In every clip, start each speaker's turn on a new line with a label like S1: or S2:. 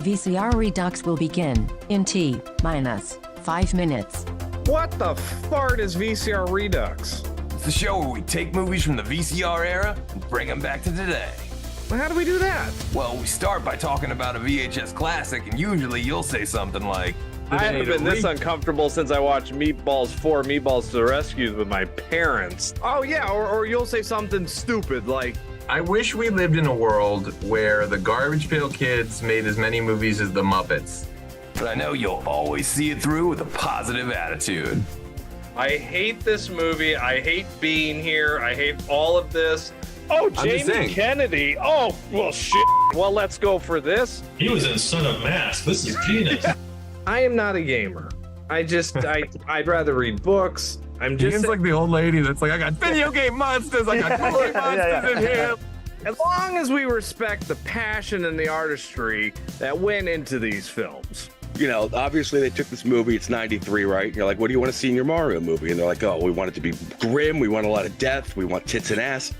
S1: VCR Redux will begin in T minus 5 minutes.
S2: What the fart is VCR Redux?
S3: It's the show where we take movies from the VCR era and bring them back to today.
S2: Well, how do we do that?
S3: Well, we start by talking about a VHS classic, and usually you'll say something like,
S2: I haven't been this uncomfortable since I watched Meatballs 4, Meatballs to the Rescue with my parents. Oh yeah, or you'll say something stupid like,
S4: I wish we lived in a world where the Garbage Pail Kids made as many movies as the Muppets.
S3: but I know you'll always see it through with a positive attitude.
S2: I hate this movie, I hate being here, I hate all of this. Oh, Jamie Kennedy. Oh, well, shit. Well, let's go for this.
S5: He was in Son of Mask. This is genius.
S2: I am not a gamer. I'd rather read books. I'm just
S4: Ian's like the old lady that's like, I got video game monsters, I got toy monsters in here.
S2: As long as we respect the passion and the artistry that went into these films.
S6: You know, obviously they took this movie, it's 93, right? And you're like, what do you want to see in your Mario movie? And they're like, oh, we want it to be grim, we want a lot of death, we want tits and ass.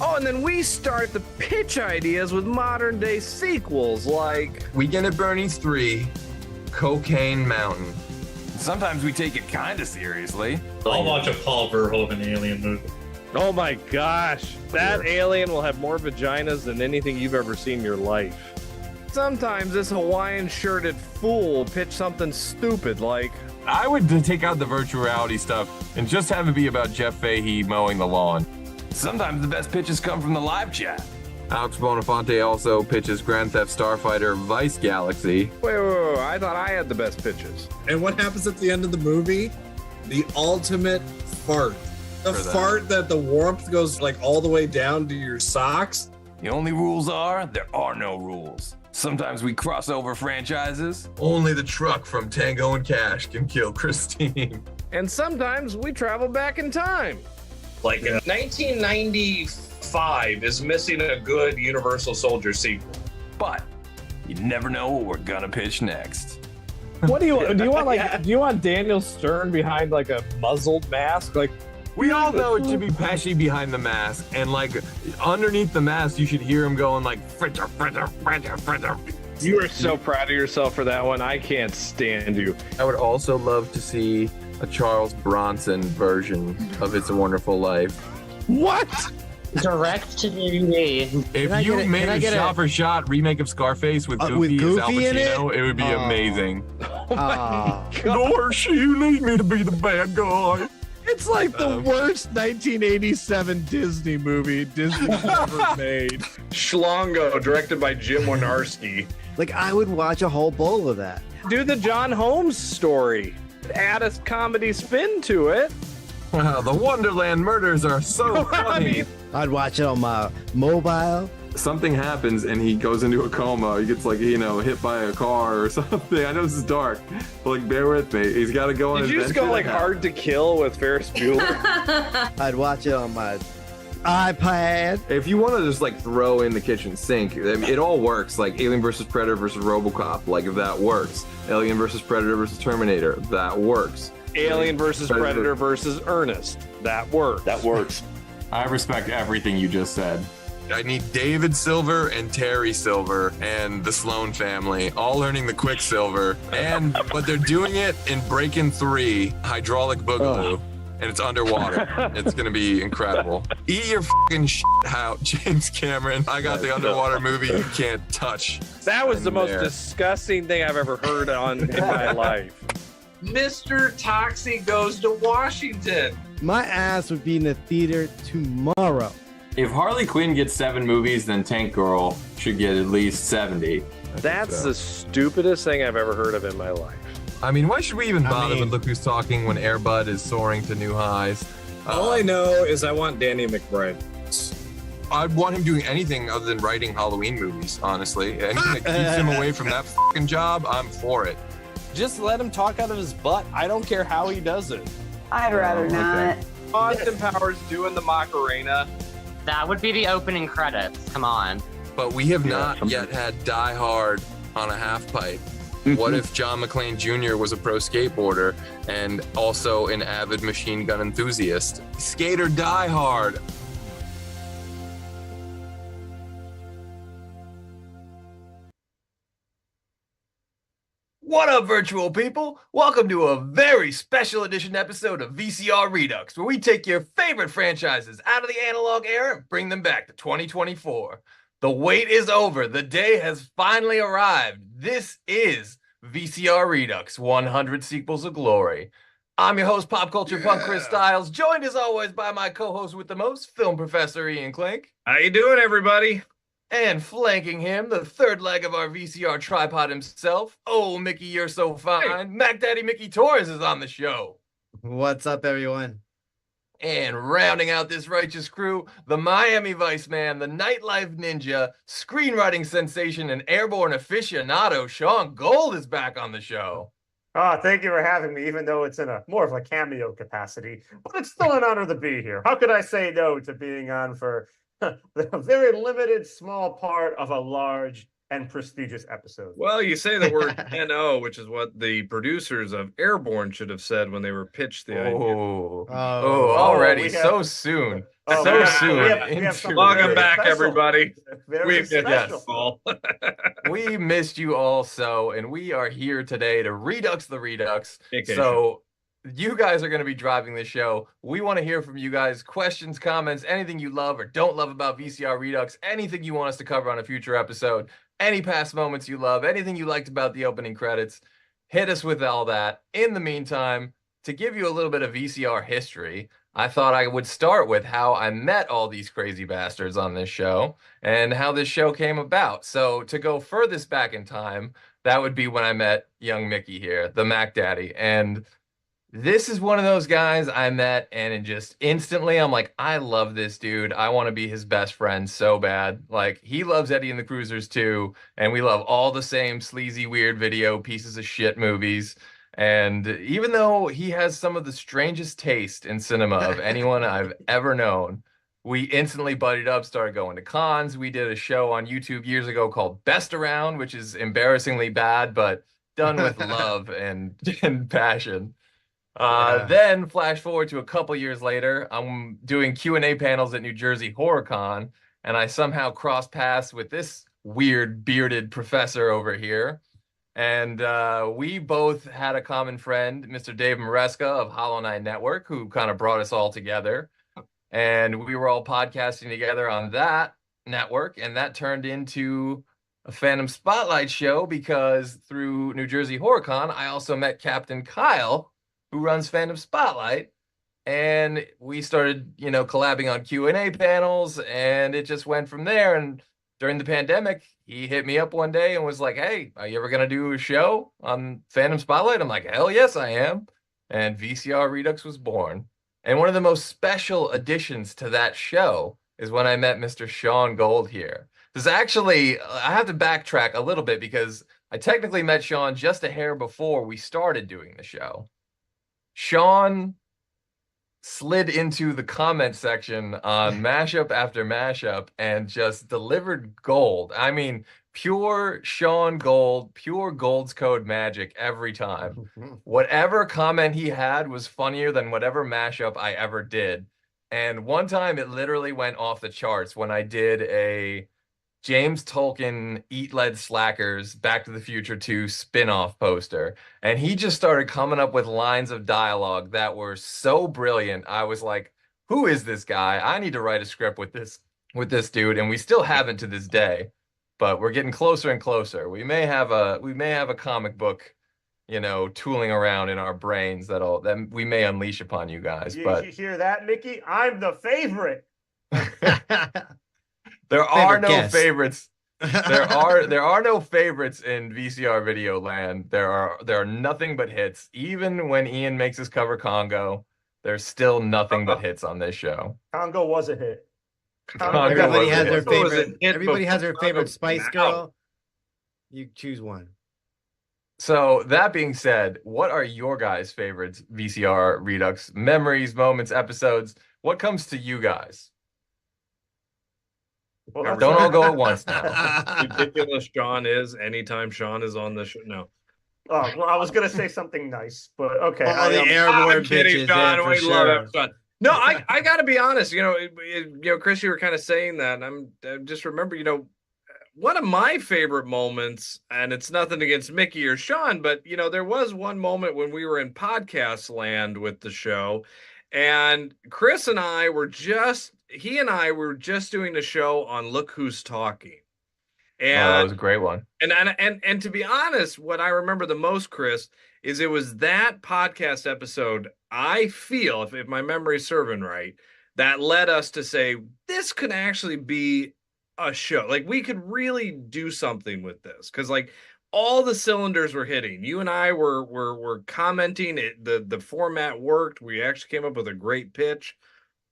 S2: Oh, and then we start the pitch ideas with modern day sequels like
S4: Weekend at Bernie's 3, Cocaine Mountain.
S3: Sometimes we take it kind of seriously.
S5: I'll watch a Paul Verhoeven alien movie.
S2: oh my gosh, that alien will have more vaginas than anything you've ever seen in your life. Sometimes this Hawaiian shirted fool will pitch something stupid like,
S4: I would take out the virtual reality stuff and just have it be about Jeff Fahey mowing the lawn.
S3: Sometimes the best pitches come from the live chat.
S4: Alex Bonafonte also pitches Grand Theft Starfighter Vice Galaxy.
S2: wait, I thought I had the best pitches.
S7: And what happens at the end of the movie? The ultimate fart. The fart that the warmth goes like all the way down to your socks.
S3: The only rules are, there are no rules. Sometimes we cross over franchises.
S4: Only the truck from Tango and Cash can kill Christine.
S2: And sometimes we travel back in time.
S8: Like 1995 is missing a good Universal Soldier sequel.
S3: But you never know what we're gonna pitch next.
S2: What do you want Daniel Stern behind like a muzzled mask? Like,
S4: We all know it should be Pesci behind the mask, and like underneath the mask, you should hear him going like fritter, fritter, fritter, fritter.
S2: you are so proud of yourself for that one. I can't stand you.
S4: I would also love to see a Charles Bronson version of It's a Wonderful Life.
S2: What?
S9: Direct to DVD.
S4: If you made a shot-for-shot remake of Scarface with Goofy as Al Pacino, it would be amazing.
S2: Oh my God.
S4: Doris, you need me to be the bad guy.
S2: It's like the worst 1987 Disney movie Disney's ever made. Schlongo, directed by Jim Wynorski.
S10: Like, I would watch a whole bowl of that.
S2: Do the John Holmes story. Add a comedy spin to it.
S4: Wow, the Wonderland murders are so funny.
S10: I'd watch it on my mobile.
S4: Something happens and he goes into a coma. He gets like, hit by a car or something. I know this is dark, but like, bear with me. He's got to go on.
S2: Did you just go like Hard to Kill with Ferris Bueller?
S10: I'd watch it on my iPad.
S4: If you want to just like throw in the kitchen sink, I mean, it all works. Like Alien versus Predator versus RoboCop, like if that works. Alien versus Predator versus Terminator, that works.
S2: Alien versus Predator versus Ernest, that works.
S6: That works.
S4: I respect everything you just said. I need David Silver and Terry Silver and the Sloan family all learning the Quicksilver, but they're doing it in Breakin' 3 Hydraulic Boogaloo, and it's underwater. It's gonna be incredible. Eat your fucking shit out, James Cameron. I got the underwater movie you can't touch.
S2: That was the most disgusting thing I've ever heard in my life.
S8: Mr. Toxie Goes to Washington.
S10: My ass would be in the theater tomorrow.
S4: If Harley Quinn gets 7 movies, then Tank Girl should get at least 70.
S2: That's the stupidest thing I've ever heard of in my life.
S4: I mean, why should we even bother with Look Who's Talking when Air Bud is soaring to new highs?
S7: All I know is I want Danny McBride.
S4: I'd want him doing anything other than writing Halloween movies, honestly. Anything that keeps him away from that fucking job, I'm for it.
S2: Just let him talk out of his butt. I don't care how he does it.
S11: I'd rather not.
S2: Austin Powers doing the Macarena.
S9: That would be the opening credits. Come on.
S4: But we have not yet had Die Hard on a half pipe. What if John McClane Jr. was a pro skateboarder and also an avid machine gun enthusiast? Skater Die Hard.
S3: What up, virtual people? Welcome to a very special edition episode of VCR Redux, where we take your favorite franchises out of the analog era and bring them back to 2024. The wait is over. The day has finally arrived. This is VCR Redux 100 Sequels of Glory. I'm your host, Pop Culture Punk Chris Stiles, joined as always by my co-host with the most, Film Professor Ian Klink.
S2: How you doing, everybody?
S3: And flanking him, the third leg of our VCR tripod himself. Oh, Mickey, you're so fine. Hey. Mac Daddy Mickey Torres is on the show.
S10: What's up, everyone?
S3: And rounding out this righteous crew, the Miami Vice Man, the nightlife ninja, screenwriting sensation, and airborne aficionado, Sean Gold is back on the show.
S12: Thank you for having me, even though it's in a more of a cameo capacity. But it's still an honor to be here. How could I say no to being on for a very limited, small part of a large and prestigious episode?
S2: Well, you say the word NO, which is what the producers of Airborne should have said when they were pitched the idea.
S3: Already so soon. So soon.
S2: Welcome back, everybody.
S3: We missed you all so, and we are here today to Redux the Redux. So you guys are going to be driving the show. We want to hear from you guys. Questions, comments, anything you love or don't love about VCR Redux, anything you want us to cover on a future episode, any past moments you love, anything you liked about the opening credits. Hit us with all that. In the meantime, to give you a little bit of VCR history, I thought I would start with how I met all these crazy bastards on this show and how this show came about. So to go furthest back in time, that would be when I met young Mickey here, the Mac Daddy. And this is one of those guys I met and just instantly I'm like, I love this dude. I want to be his best friend so bad. Like, he loves Eddie and the Cruisers too. And we love all the same sleazy, weird video pieces of shit movies. And even though he has some of the strangest taste in cinema of anyone I've ever known, we instantly buddied up, started going to cons. We did a show on YouTube years ago called Best Around, which is embarrassingly bad, but done with love and passion. Then flash forward to a couple years later, I'm doing Q&A panels at New Jersey HorrorCon, and I somehow crossed paths with this weird bearded professor over here. And we both had a common friend, Mr. Dave Maresca of Hollow Knight Network, who kind of brought us all together. And we were all podcasting together on that network. And that turned into a Fandom Spotlight show because through New Jersey HorrorCon, I also met Captain Kyle, who runs Fandom Spotlight. And we started, collabing on Q&A panels. And it just went from there. And during the pandemic, he hit me up one day and was like, hey, are you ever going to do a show on Fandom Spotlight? I'm like, hell yes, I am. And VCR Redux was born. And one of the most special additions to that show is when I met Mr. Sean Gold here. This actually, I have to backtrack a little bit because I technically met Sean just a hair before we started doing the show. Sean slid into the comment section on mashup after mashup and just delivered gold. I mean, pure Sean Gold, pure Gold's Code magic every time. Whatever comment he had was funnier than whatever mashup I ever did. And one time it literally went off the charts when I did a James Tolkien Eat Lead Slackers Back to the Future 2 spin-off poster. And he just started coming up with lines of dialogue that were so brilliant. I was like, who is this guy? I need to write a script with this dude. And we still haven't to this day, but we're getting closer and closer. We may have a comic book, tooling around in our brains that we may unleash upon you guys.
S12: You hear that, Mickey? I'm the favorite.
S3: There are no favorites. There are no favorites in VCR video land. There are nothing but hits. Even when Ian makes us cover Congo, there's still nothing but hits on this show.
S12: Congo was a hit.
S10: Everybody has their favorite. Everybody has their favorite Spice Girl. You choose one.
S3: So that being said, what are your guys' favorites VCR Redux memories, moments, episodes? What comes to you guys? Well, don't all go at once now.
S2: Ridiculous Sean is anytime Sean is on the show. No.
S12: Oh, well, I was gonna say something nice, but okay.
S10: All the airborne
S2: bitches,
S10: Sean.
S2: We
S10: sure.
S2: love it, Sean. No, I got to be honest. Chris, you were kind of saying that, and I'm just remember, one of my favorite moments, and it's nothing against Mickey or Sean, but there was one moment when we were in podcast land with the show, and Chris and I were just doing a show on Look Who's Talking. And
S3: that was a great one.
S2: And to be honest, what I remember the most, Chris, is it was that podcast episode, I feel, if my memory's serving right, that led us to say, this could actually be a show. Like, we could really do something with this. Because, like, all the cylinders were hitting. You and I were commenting. The format worked. We actually came up with a great pitch.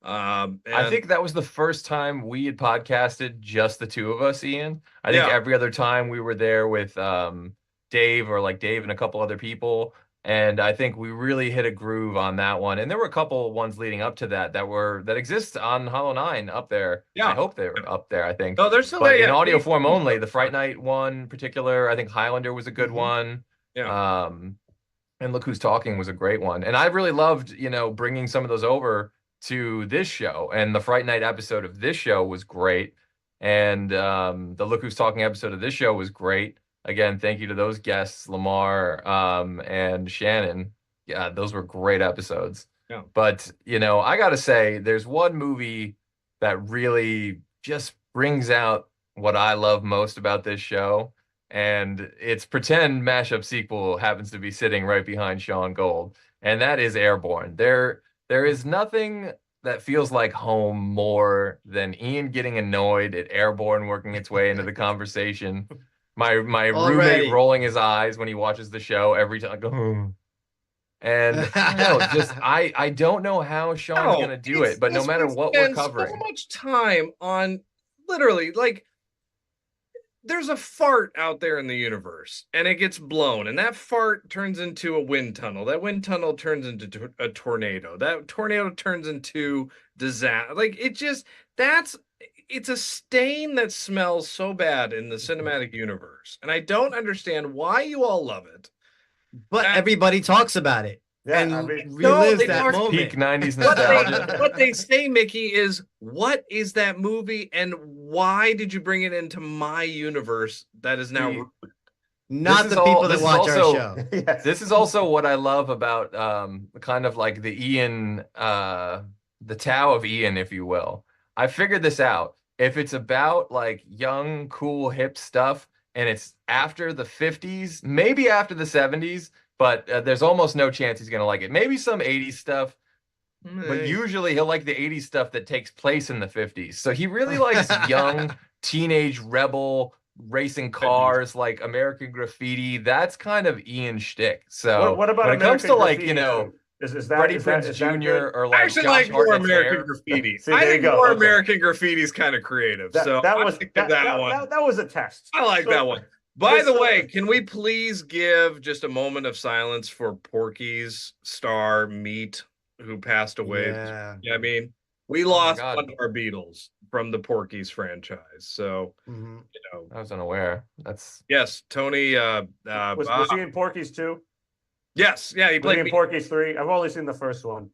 S3: I think that was the first time we had podcasted just the two of us, Ian. I think every other time we were there with Dave and a couple other people. And I think we really hit a groove on that one. And there were a couple ones leading up to that exist on Hollow 9 up there. Yeah. I hope they were up there, I think.
S2: No, they're still there.
S3: In audio form only. The Fright Night one in particular, I think Highlander was a good one.
S2: Yeah.
S3: And Look Who's Talking was a great one. And I really loved, bringing some of those over to this show, and the Fright Night episode of this show was great, and the Look Who's Talking episode of this show was great. Again, thank you to those guests, Lamar and Shannon. Yeah, those were great episodes.
S2: Yeah.
S3: But I gotta say, there's one movie that really just brings out what I love most about this show, and its pretend mashup sequel happens to be sitting right behind Sean Gold, and that is Airborne. There is nothing that feels like home more than Ian getting annoyed at Airborne working its way into the conversation. My roommate rolling his eyes when he watches the show every time. And I don't know how Sean's gonna do it, but no matter what we're covering,
S2: so much time on literally, like, there's a fart out there in the universe and it gets blown, and that fart turns into a wind tunnel. That wind tunnel turns into a tornado. That tornado turns into disaster. Like, it's a stain that smells so bad in the cinematic universe. And I don't understand why you all love it.
S10: But everybody talks about it.
S12: Yeah,
S10: and relives that moment.
S3: Peak 90s nostalgia.
S2: What they say, Mickey, is, what is that movie and why did you bring it into my universe that is now
S10: not the people that watch our show?
S12: Yes.
S3: This is also what I love about kind of like the Ian, the Tao of Ian, if you will. I figured this out. If it's about like young, cool, hip stuff and it's after the 50s, maybe after the 70s, but there's almost no chance he's going to like it. Maybe some 80s stuff, but usually he'll like the 80s stuff that takes place in the 50s. So he really likes young, teenage, rebel, racing cars, like American Graffiti. That's kind of Ian's shtick. So
S12: what about
S3: when it comes to like,
S12: is that
S3: Freddie Prinze Jr. or like
S2: I actually
S3: Josh
S2: like more
S3: Hartnett's
S2: American
S3: hair.
S2: Graffiti.
S12: See,
S2: I
S12: there
S2: think
S12: you go.
S2: more
S12: Okay.
S2: American Graffiti is kind of creative.
S12: That was
S2: that
S12: was a test.
S2: I like that one. By the way, can we please give just a moment of silence for Porky's star Meat, who passed away?
S10: Yeah.
S2: I mean, we lost
S3: God.
S2: one of our Beatles from the Porky's franchise. So,
S3: I was unaware. That's
S2: yes, Tony.
S12: Was he in Porky's 2?
S2: Yes, yeah, he
S12: Was he
S2: played
S12: in Porky's 3? I've only seen the first one.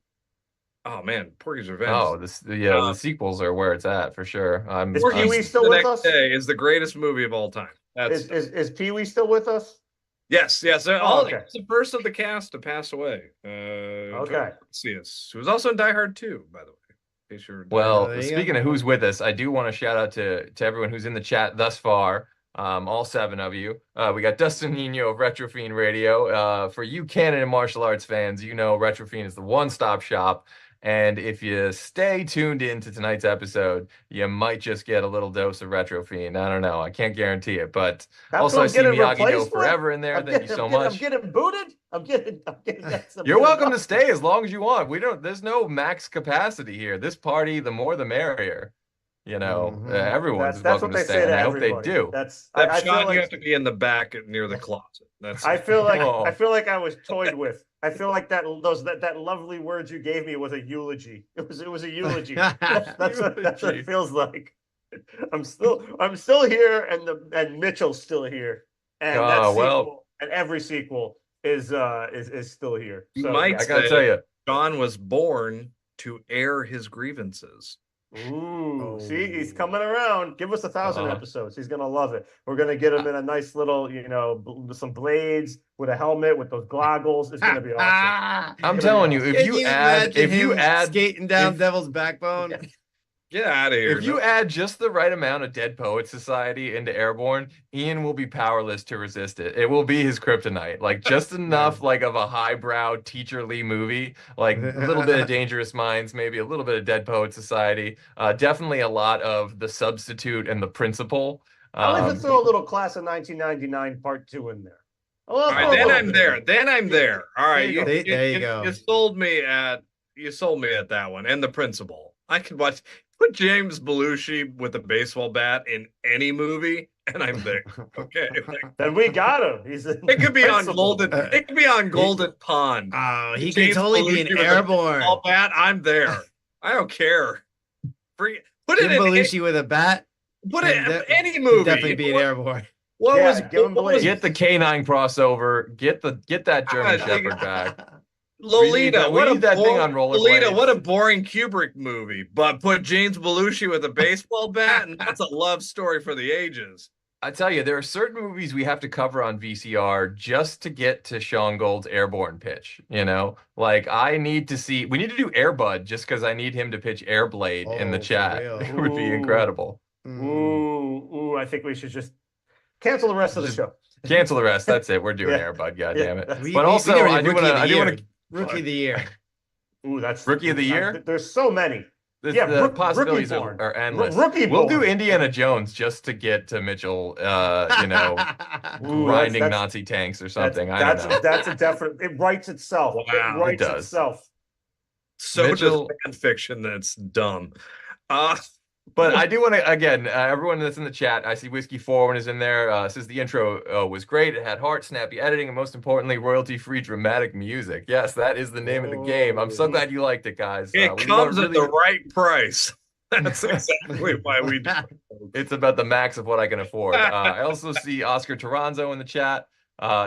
S2: Oh man, Porky's Revenge.
S3: Oh, the sequels are where it's at for sure.
S12: Is Pee-wee still with us?
S2: Is the greatest movie of all time. That's
S12: Is Pee-wee still with us?
S2: Yes.
S12: Okay.
S2: It's the first of the cast to pass away.
S12: Okay.
S2: Who was also in Die Hard 2, by the way. In case you're
S3: Well, speaking of who's with us, I do want to shout out to everyone who's in the chat thus far. All 7 of you. We got Dustin Nino of Retrofiend Radio. For you canon and martial arts fans, Retrofiend is the one-stop shop. And if you stay tuned into tonight's episode, you might just get a little dose of Retrofiend. I don't know. I can't guarantee it. But
S12: That's
S3: also,
S12: what
S3: I
S12: I'm
S3: see
S12: getting
S3: Miyagi Do
S12: replaced with?
S3: Forever in there. Thank you so much.
S12: I'm getting booted. I'm getting
S3: You're welcome to stay as long as you want. There's no max capacity here. This party, the more the merrier. Everyone's
S12: That's
S3: welcome
S12: what
S3: to
S12: they say
S3: stay, and
S12: to
S3: I hope they
S12: everybody.
S3: do.
S12: I feel
S2: Sean,
S12: like
S2: you have to be in the back near the closet.
S12: I feel like
S3: Oh.
S12: I feel like I was toyed with. I feel like that lovely words you gave me was a eulogy. It was a eulogy. That's what it feels like. I'm still here, and Mitchell's still here, and that sequel and every sequel is still here.
S2: You
S12: So,
S2: might
S3: I gotta tell you,
S2: Sean was born to air his grievances.
S12: Ooh, see, he's coming around. Give us 1,000 episodes. He's gonna love it. We're gonna get him in a nice little, with some blades, with a helmet, with those goggles. It's gonna be awesome.
S3: I'm telling you, if you add
S10: skating down Devil's Backbone.
S2: Get out of here.
S3: If you add just the right amount of Dead Poet Society into Airborne, Ian will be powerless to resist it. It will be his kryptonite. Like just enough like of a highbrow teacherly movie, like a little bit of Dangerous Minds, maybe a little bit of Dead Poet Society, definitely a lot of The Substitute and The Principal.
S12: I'll even throw a little Class of 1999 Part 2 in there.
S2: All right, then I'm there. Then I'm there. All right,
S10: there you go.
S2: You sold me at that one and The Principal. I could watch. Put James Belushi with a baseball bat in any movie, and I'm there. Okay,
S12: then we got him.
S2: It could be on Golden. It could be on Golden Pond.
S10: Oh, he can totally be an Airborne.
S2: Baseball bat. I'm there. I don't care. Put it in
S10: Belushi with a bat.
S2: Put it in any movie.
S10: Definitely be an Airborne.
S3: Get the K9 crossover. Get that German Shepherd back.
S2: Lolita,
S3: we need that thing on rollerblades.
S2: Lolita, what a boring Kubrick movie. But put James Belushi with a baseball bat, and that's a love story for the ages.
S3: I tell you, there are certain movies we have to cover on VCR just to get to Sean Gold's Airborne pitch. Like we need to do Airbud just because I need him to pitch Airblade in the chat. It would be incredible.
S12: Ooh, I think we should just cancel the rest of the show.
S3: Cancel the rest. That's it. We're doing Airbud. God damn it.
S12: But
S3: also, I do want to.
S10: Rookie of the Year.
S12: Ooh, that's
S3: Rookie of the Year.
S12: There's so many.
S3: The possibilities are endless. We'll do Indiana Jones just to get to Mitchell, grinding Nazi tanks or something. I don't know.
S12: That's a definite. It writes itself.
S2: Wow,
S12: it writes itself.
S2: So Mitchell, does fan fiction that's dumb.
S3: But I do want to, again, everyone that's in the chat, I see Whiskey 41 is in there, says the intro was great. It had heart, snappy editing, and most importantly, royalty-free dramatic music. Yes, that is the name of the game. I'm so glad you liked it, guys.
S2: It comes at the right price. That's exactly why we do it.
S3: It's about the max of what I can afford. I also see Oscar Toronzo in the chat.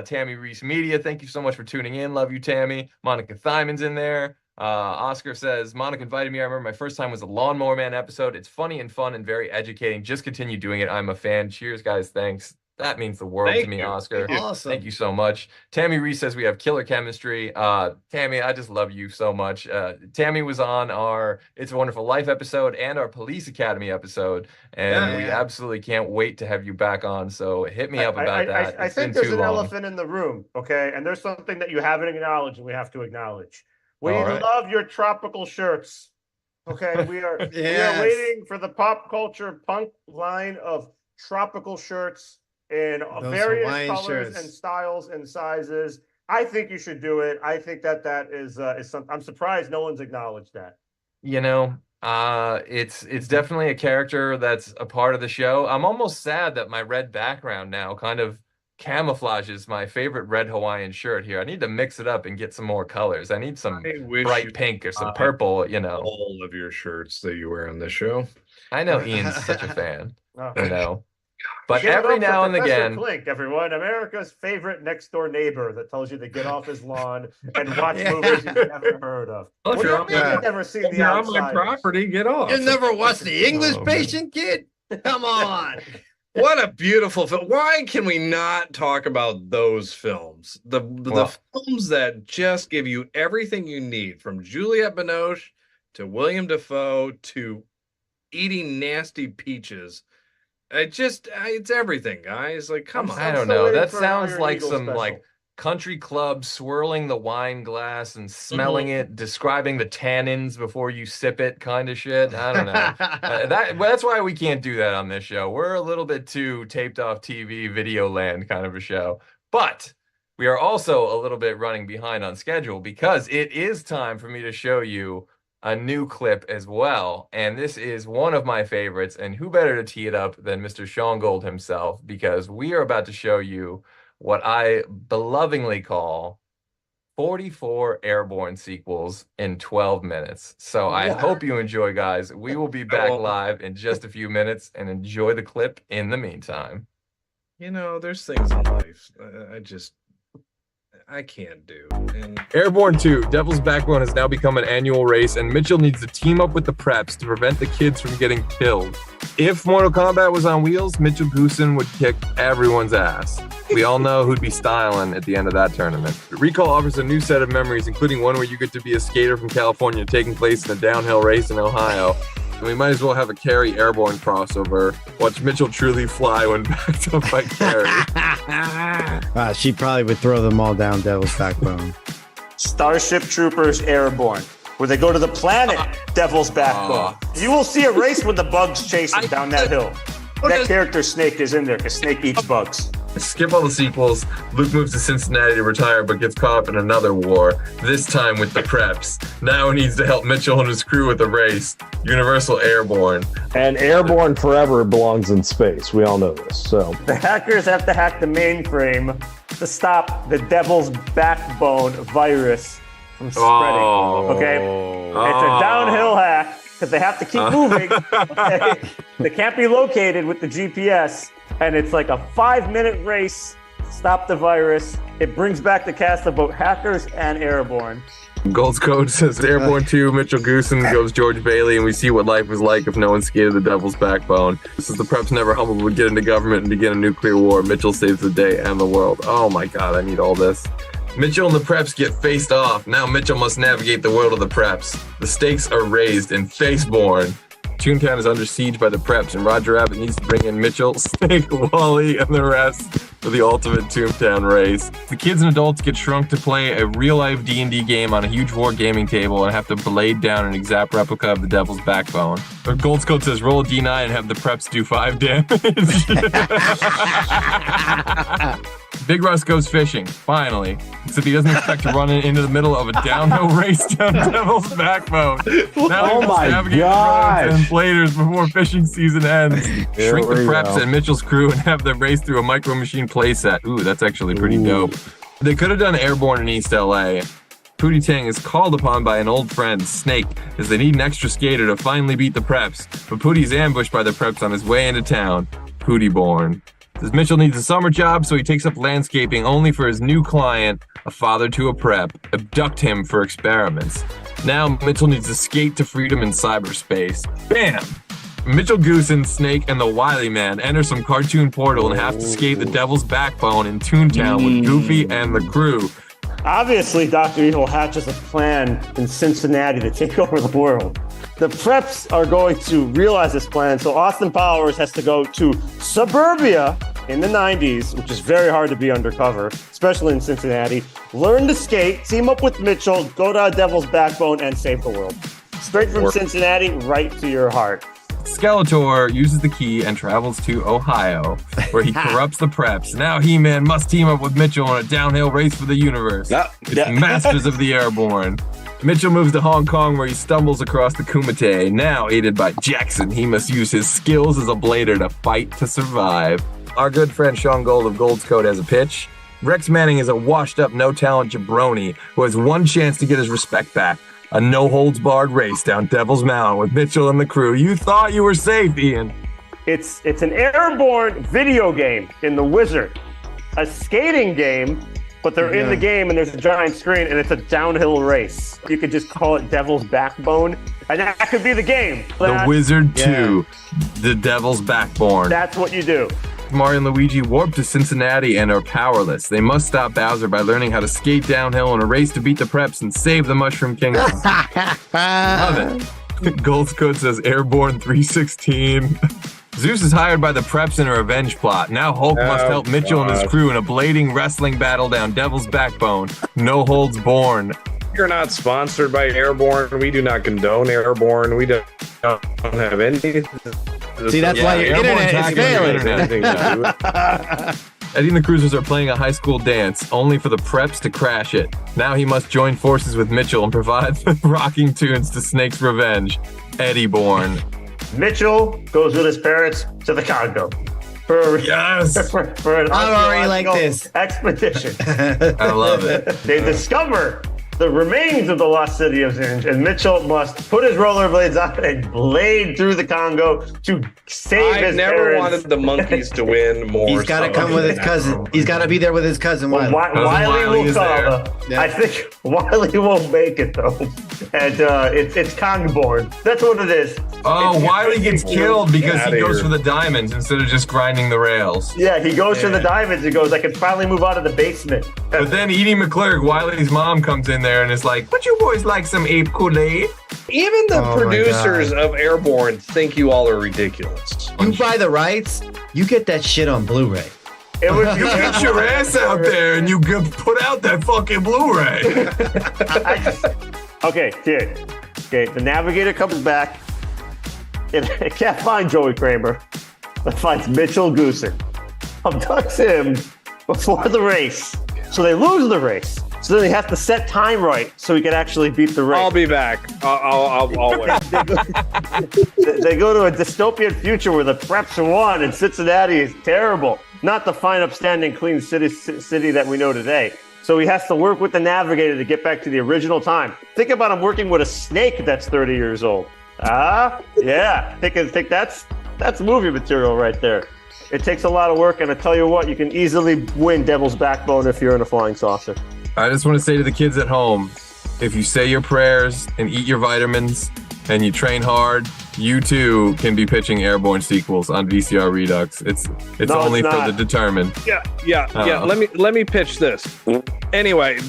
S3: Tammy Reese Media, thank you so much for tuning in. Love you, Tammy. Monica Thyman's in there. Oscar says, Monica invited me. I remember my first time was a Lawnmower Man episode. It's funny and fun and very educating. Just continue doing it. I'm a fan. Cheers, guys. Thanks. That means the world to me, Oscar.
S10: Awesome.
S3: Thank you so much. Tammy Reese says we have killer chemistry. Tammy, I just love you so much. Tammy was on our It's a Wonderful Life episode and our Police Academy episode, and we absolutely can't wait to have you back on. So hit me up about that.
S12: I think there's an elephant in the room, okay? And there's something that you haven't acknowledged and we have to acknowledge. We love your tropical shirts. Okay, we are waiting for the pop culture punk line of tropical shirts in various colors and styles and sizes. I think you should do it. I think that is something. I'm surprised no one's acknowledged that.
S3: It's definitely a character that's a part of the show. I'm almost sad that my red background now kind of camouflages my favorite red Hawaiian shirt here. I need to mix it up and get some more colors. I need some bright pink or some purple,
S2: all of your shirts that you wear on this show.
S3: I know Ian's such a fan, but every now and again,
S12: Klink, everyone, America's favorite next door neighbor that tells you to get off his lawn and watch movies you've never heard of.
S2: Well, if you've
S12: never seen the
S2: you're
S12: outside
S2: on my property, get off.
S10: You never watched The English Patient, kid? Come on.
S2: What a beautiful film. Why can we not talk about those films? The films that just give you everything you need, from Juliette Binoche to William Dafoe to eating nasty peaches. It's everything, guys. Like, come on.
S3: I don't know. That sounds like some like country club swirling the wine glass and smelling it, describing the tannins before you sip it kind of shit. I don't know. That's why we can't do that on this show. We're a little bit too taped off TV, video land kind of a show. But we are also a little bit running behind on schedule because it is time for me to show you a new clip as well. And this is one of my favorites. And who better to tee it up than Mr. Sean Gold himself, because we are about to show you what I belovingly call 44 Airborne sequels in 12 minutes. So I hope you enjoy, guys. We will be back live in just a few minutes, and enjoy the clip in the meantime.
S2: There's things in life. I can't do. And
S4: Airborne 2, Devil's Backbone has now become an annual race, and Mitchell needs to team up with the preps to prevent the kids from getting killed. If Mortal Kombat was on wheels, Mitchell Goosen would kick everyone's ass. We all know who'd be styling at the end of that tournament. Recall offers a new set of memories, including one where you get to be a skater from California taking place in a downhill race in Ohio. And we might as well have a Carrie Airborne crossover. Watch Mitchell truly fly when backed up by Carrie.
S10: She probably would throw them all down Devil's Backbone.
S12: Starship Troopers Airborne, where they go to the planet Devil's Backbone. You will see a race when the bugs chase them down that hill. That character Snake is in there because Snake eats bugs.
S4: Skip all the sequels. Luke moves to Cincinnati to retire, but gets caught up in another war, this time with the preps. Now he needs to help Mitchell and his crew with the race. Universal Airborne.
S13: And Airborne forever belongs in space. We all know this. So
S12: the hackers have to hack the mainframe to stop the Devil's Backbone virus from spreading. Okay? It's a downhill hack because they have to keep moving. Okay? They can't be located with the GPS. And it's like a 5-minute race. Stop the virus. It brings back the cast of both Hackers and Airborne.
S4: Gold's Code says Airborne 2, Mitchell Goosen goes George Bailey, and we see what life was like if no one skated the Devil's Backbone. This is the preps never humbled would get into government and begin a nuclear war. Mitchell saves the day and the world. Oh my God, I need all this. Mitchell and the preps get faced off. Now Mitchell must navigate the world of the preps. The stakes are raised in Faceborn. Toontown is under siege by the preps, and Roger Rabbit needs to bring in Mitchell, Snake, Wally, and the rest for the ultimate Toontown race. The kids and adults get shrunk to play a real-life D&D game on a huge war gaming table and have to blade down an exact replica of the Devil's Backbone. Or Gold's Code says roll a D9 and have the preps do 5 damage. Big Russ goes fishing, finally. Except he doesn't expect to run into the middle of a downhill race down Devil's Backbone. Now
S13: oh my gosh!
S4: And inflators before fishing season ends. Shrink the preps and Mitchell's crew and have them race through a Micro Machine playset. Ooh, that's actually pretty dope. They could have done Airborne in East LA. Pootie Tang is called upon by an old friend, Snake, as they need an extra skater to finally beat the preps. But Pootie's ambushed by the preps on his way into town. Pootie-born. Says Mitchell needs a summer job, so he takes up landscaping only for his new client, a father to a prep, abduct him for experiments. Now Mitchell needs to skate to freedom in cyberspace. Bam! Mitchell Goosen, Snake, and the Wily Man enter some cartoon portal and have to skate the Devil's Backbone in Toontown with Goofy and the crew.
S12: Obviously, Dr. Evil hatches a plan in Cincinnati to take over the world. The preps are going to realize this plan, so Austin Powers has to go to suburbia in the 90s, which is very hard to be undercover, especially in Cincinnati, learn to skate, team up with Mitchell, go to Devil's Backbone, and save the world. Straight from Cincinnati, right to your heart.
S4: Skeletor uses the key and travels to Ohio, where he corrupts the preps. Now He-Man must team up with Mitchell in a downhill race for the universe. It's Masters of the Airborne. Mitchell moves to Hong Kong, where he stumbles across the Kumite. Now aided by Jackson, he must use his skills as a blader to fight to survive. Our good friend Sean Gold of Gold's Code has a pitch. Rex Manning is a washed-up, no-talent jabroni who has one chance to get his respect back. A no-holds-barred race down Devil's Mountain with Mitchell and the crew. You thought you were safe, Ian.
S12: It's an Airborne video game in the Wizard. A skating game, but they're in the game and there's a giant screen and it's a downhill race. You could just call it Devil's Backbone, and that could be the game.
S4: The Wizard 2, the Devil's Backbone.
S12: That's what you do.
S4: Mario and Luigi warp to Cincinnati and are powerless. They must stop Bowser by learning how to skate downhill in a race to beat the preps and save the Mushroom Kingdom. Love it. Gold's Code says Airborne 316. Zeus is hired by the preps in a revenge plot. Now Hulk must help Mitchell and his crew in a blading wrestling battle down Devil's Backbone. No holds born.
S2: You're not sponsored by Airborne. We do not condone Airborne. We don't have any.
S10: See, that's why your internet is failing.
S4: Eddie and the Cruisers are playing a high school dance, only for the preps to crash it. Now he must join forces with Mitchell and provide the rocking tunes to Snake's revenge. Eddie born.
S12: Mitchell goes with his parents to the Congo. For an
S10: I already like this
S12: expedition.
S4: I love it.
S12: They discover the remains of the lost city of Zinj, and Mitchell must put his rollerblades on and blade through the Congo to save his
S2: never
S12: parents.
S2: wanted the monkeys to win more.
S10: He's got to come with his cousin. He's got to be there with his cousin.
S12: Well, Wiley will come. Yeah. I think Wiley won't make it though, and it's Kongborn. That's what it is.
S4: Oh, Wiley gets killed because he goes for the diamonds instead of just grinding the rails.
S12: Yeah, he goes for the diamonds. He goes, I can finally move out of the basement.
S4: But then Edie McClurg, Wiley's mom, comes in there and is like, "Would you boys like some ape Kool-Aid?"
S2: Even the producers of Airborne think you all are ridiculous.
S10: You buy the rights, you get that shit on Blu-ray.
S12: It was
S4: You get your ass out there and you put out that fucking Blu-ray.
S12: Okay, here. Okay, the navigator comes back. It can't find Joey Kramer. It finds Mitchell Gooser. Abducts him before the race. So they lose the race. So then they have to set time right so he can actually beat the race.
S2: I'll be back. I'll wait.
S12: They go to a dystopian future where the preps are won and Cincinnati is terrible. Not the fine, upstanding, clean city that we know today. So he has to work with the navigator to get back to the original time. Think about him working with a snake that's 30 years old. Yeah. Think that's movie material right there. It takes a lot of work, and I tell you what, you can easily win Devil's Backbone if you're in a flying saucer.
S4: I just want to say to the kids at home, if you say your prayers and eat your vitamins and you train hard, you too can be pitching Airborne sequels on VCR Redux. It's only for the determined.
S2: Yeah. Let me pitch this. Anyway,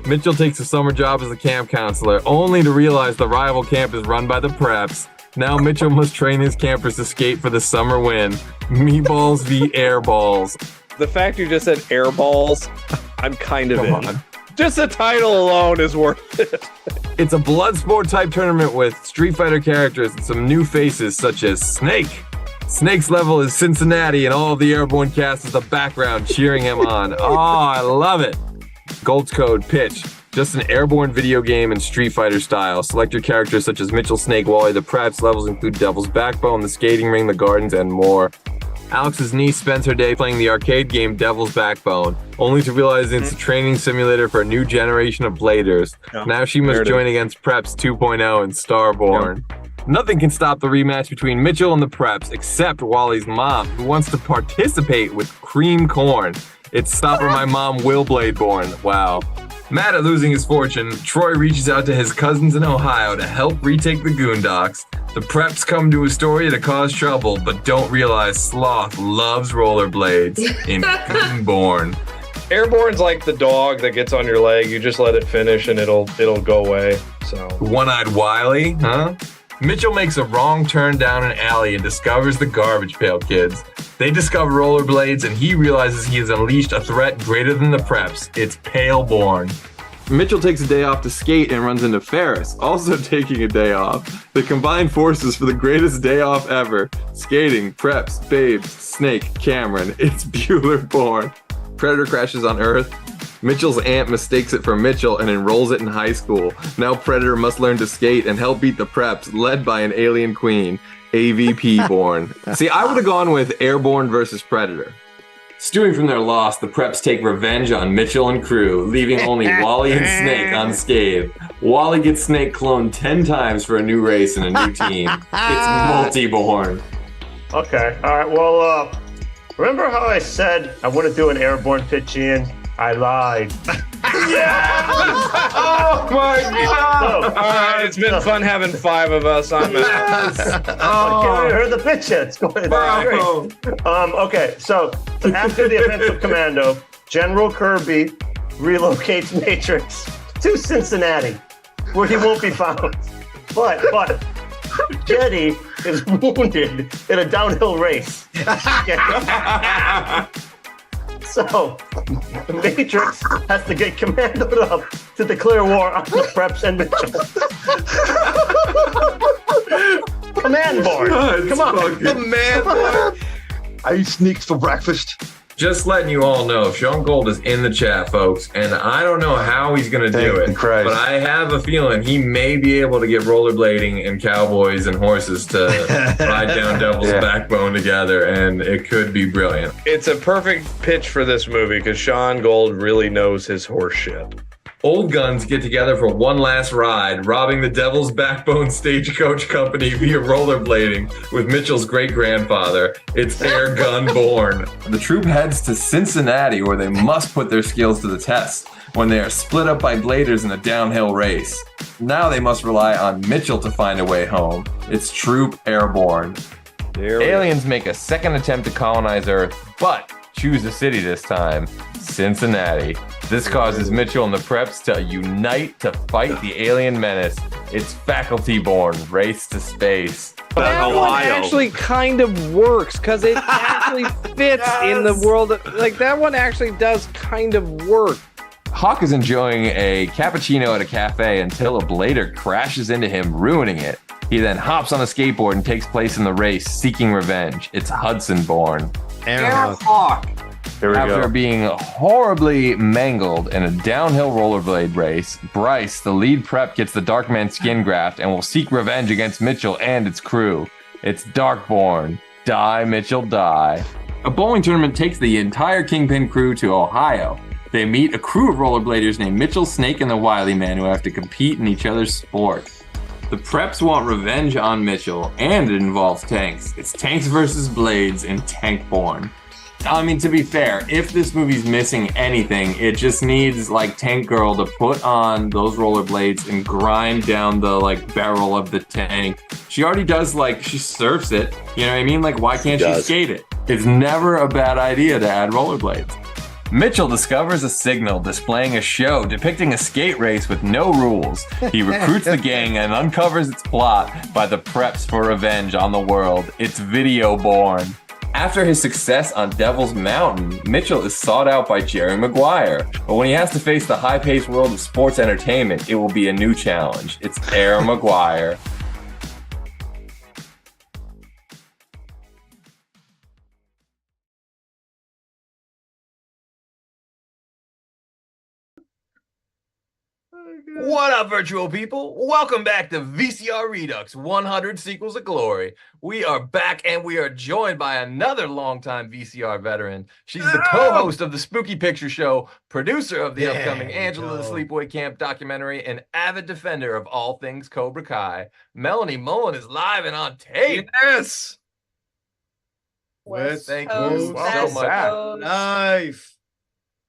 S4: Mitchell takes a summer job as a camp counselor, only to realize the rival camp is run by the preps. Now Mitchell must train his campers to skate for the summer win. Meatballs v. Airballs.
S2: The fact you just said airballs, I'm kind of
S4: Come
S2: in.
S4: on.
S2: Just the title alone is worth it.
S4: It's a blood sport type tournament with Street Fighter characters and some new faces such as Snake. Snake's level is Cincinnati and all of the Airborne cast is the background cheering him on. Oh, I love it. Gold's Code pitch. Just an Airborne video game in Street Fighter style. Select your characters such as Mitchell, Snake, Wally, the Preps. Levels include Devil's Backbone, the skating ring, the gardens, and more. Alex's niece spends her day playing the arcade game Devil's Backbone, only to realize it's a training simulator for a new generation of bladers. Now she must join against Preps 2.0 and Starborn. Nothing can stop the rematch between Mitchell and the Preps, except Wally's mom, who wants to participate with cream corn. It's Stopper My Mom Will Bladeborn. Wow. Mad at losing his fortune, Troy reaches out to his cousins in Ohio to help retake the Goondocks. The Preps come to Astoria to cause trouble, but don't realize Sloth loves rollerblades in Goonborn.
S2: Airborne's like the dog that gets on your leg. You just let it finish and it'll go away. So
S4: One-Eyed Wiley, huh? Mitchell makes a wrong turn down an alley and discovers the Garbage Pail Kids. They discover rollerblades and he realizes he has unleashed a threat greater than the Preps. It's Paleborn. Mitchell takes a day off to skate and runs into Ferris, also taking a day off. They combine forces for the greatest day off ever. Skating, Preps, Babes, Snake, Cameron. It's Bueller-born. Predator crashes on Earth. Mitchell's aunt mistakes it for Mitchell and enrolls it in high school. Now Predator must learn to skate and help beat the Preps, led by an alien queen, AVP-born. See, I would have gone with Airborne versus Predator. Stewing from their loss, the Preps take revenge on Mitchell and crew, leaving only Wally and Snake unscathed. Wally gets Snake cloned 10 times for a new race and a new team. It's multi-born.
S12: Okay, all right, well, remember how I said I wouldn't do an Airborne pitch, Ian? I lied.
S2: Oh my God! All right, it's been fun having 5 of us. I'm out.
S12: I heard the pitch yet. It's going great. Okay, so after the offensive commando, General Kirby relocates Matrix to Cincinnati, where he won't be found. But Jetty is wounded in a downhill race. So, Matrix has to get commandoed up to declare war on the Preps and Mitchell. Command board. Come on.
S2: Command board.
S14: I eat sneaks for breakfast.
S4: Just letting you all know, Sean Gold is in the chat, folks, and I don't know how he's going to do it, but I have a feeling he may be able to get rollerblading and cowboys and horses to ride down Devil's Backbone together, and it could be brilliant.
S2: It's a perfect pitch for this movie because Sean Gold really knows his horse shit.
S4: Old guns get together for one last ride, robbing the Devil's Backbone Stagecoach Company via rollerblading with Mitchell's great-grandfather. It's Air Gun Born. The troop heads to Cincinnati, where they must put their skills to the test when they are split up by bladers in a downhill race. Now they must rely on Mitchell to find a way home. It's Troop Airborne. Aliens make a second attempt to colonize Earth, but choose a city this time, Cincinnati. This causes Mitchell and the Preps to unite to fight the alien menace. It's faculty-born, race to space.
S15: That one actually kind of works because it actually fits in the world. Like, that one actually does kind of work.
S3: Hawk is enjoying a cappuccino at a cafe until a blader crashes into him, ruining it. He then hops on a skateboard and takes place in the race, seeking revenge. It's Hudson-born.
S9: Hawk.
S13: Here we
S3: After
S13: go.
S3: being horribly mangled in a downhill rollerblade race, Bryce, the lead prep, gets the Darkman skin graft and will seek revenge against Mitchell and its crew. It's Darkborn. Die, Mitchell, die. A bowling tournament takes the entire Kingpin crew to Ohio. They meet a crew of rollerbladers named Mitchell, Snake, and the Wily Man who have to compete in each other's sport. The preps want revenge on Mitchell, and it involves tanks. It's tanks versus blades in Tankborn. I mean, to be fair, if this movie's missing anything, it just needs, like, Tank Girl to put on those rollerblades and grind down the, like, barrel of the tank. She already does, like, she surfs it. You know what I mean? Like, why can't she skate it? It's never a bad idea to add rollerblades. Mitchell discovers a signal displaying a show depicting a skate race with no rules. He recruits the gang and uncovers its plot by the preps for revenge on the world. It's Videoborn. After his success on Devil's Mountain, Mitchell is sought out by Jerry Maguire. But when he has to face the high-paced world of sports entertainment, it will be a new challenge. It's Air Maguire. What up, virtual people? Welcome back to VCR Redux 100 Sequels of Glory. We are back and we are joined by another longtime VCR veteran. She's the co-host of the Spooky Picture Show, producer of the upcoming Angela the Sleepaway Camp documentary, and avid defender of all things Cobra Kai. Melanie Mullen is live and on tape.
S2: Yes!
S3: Thank you so much.
S10: Life.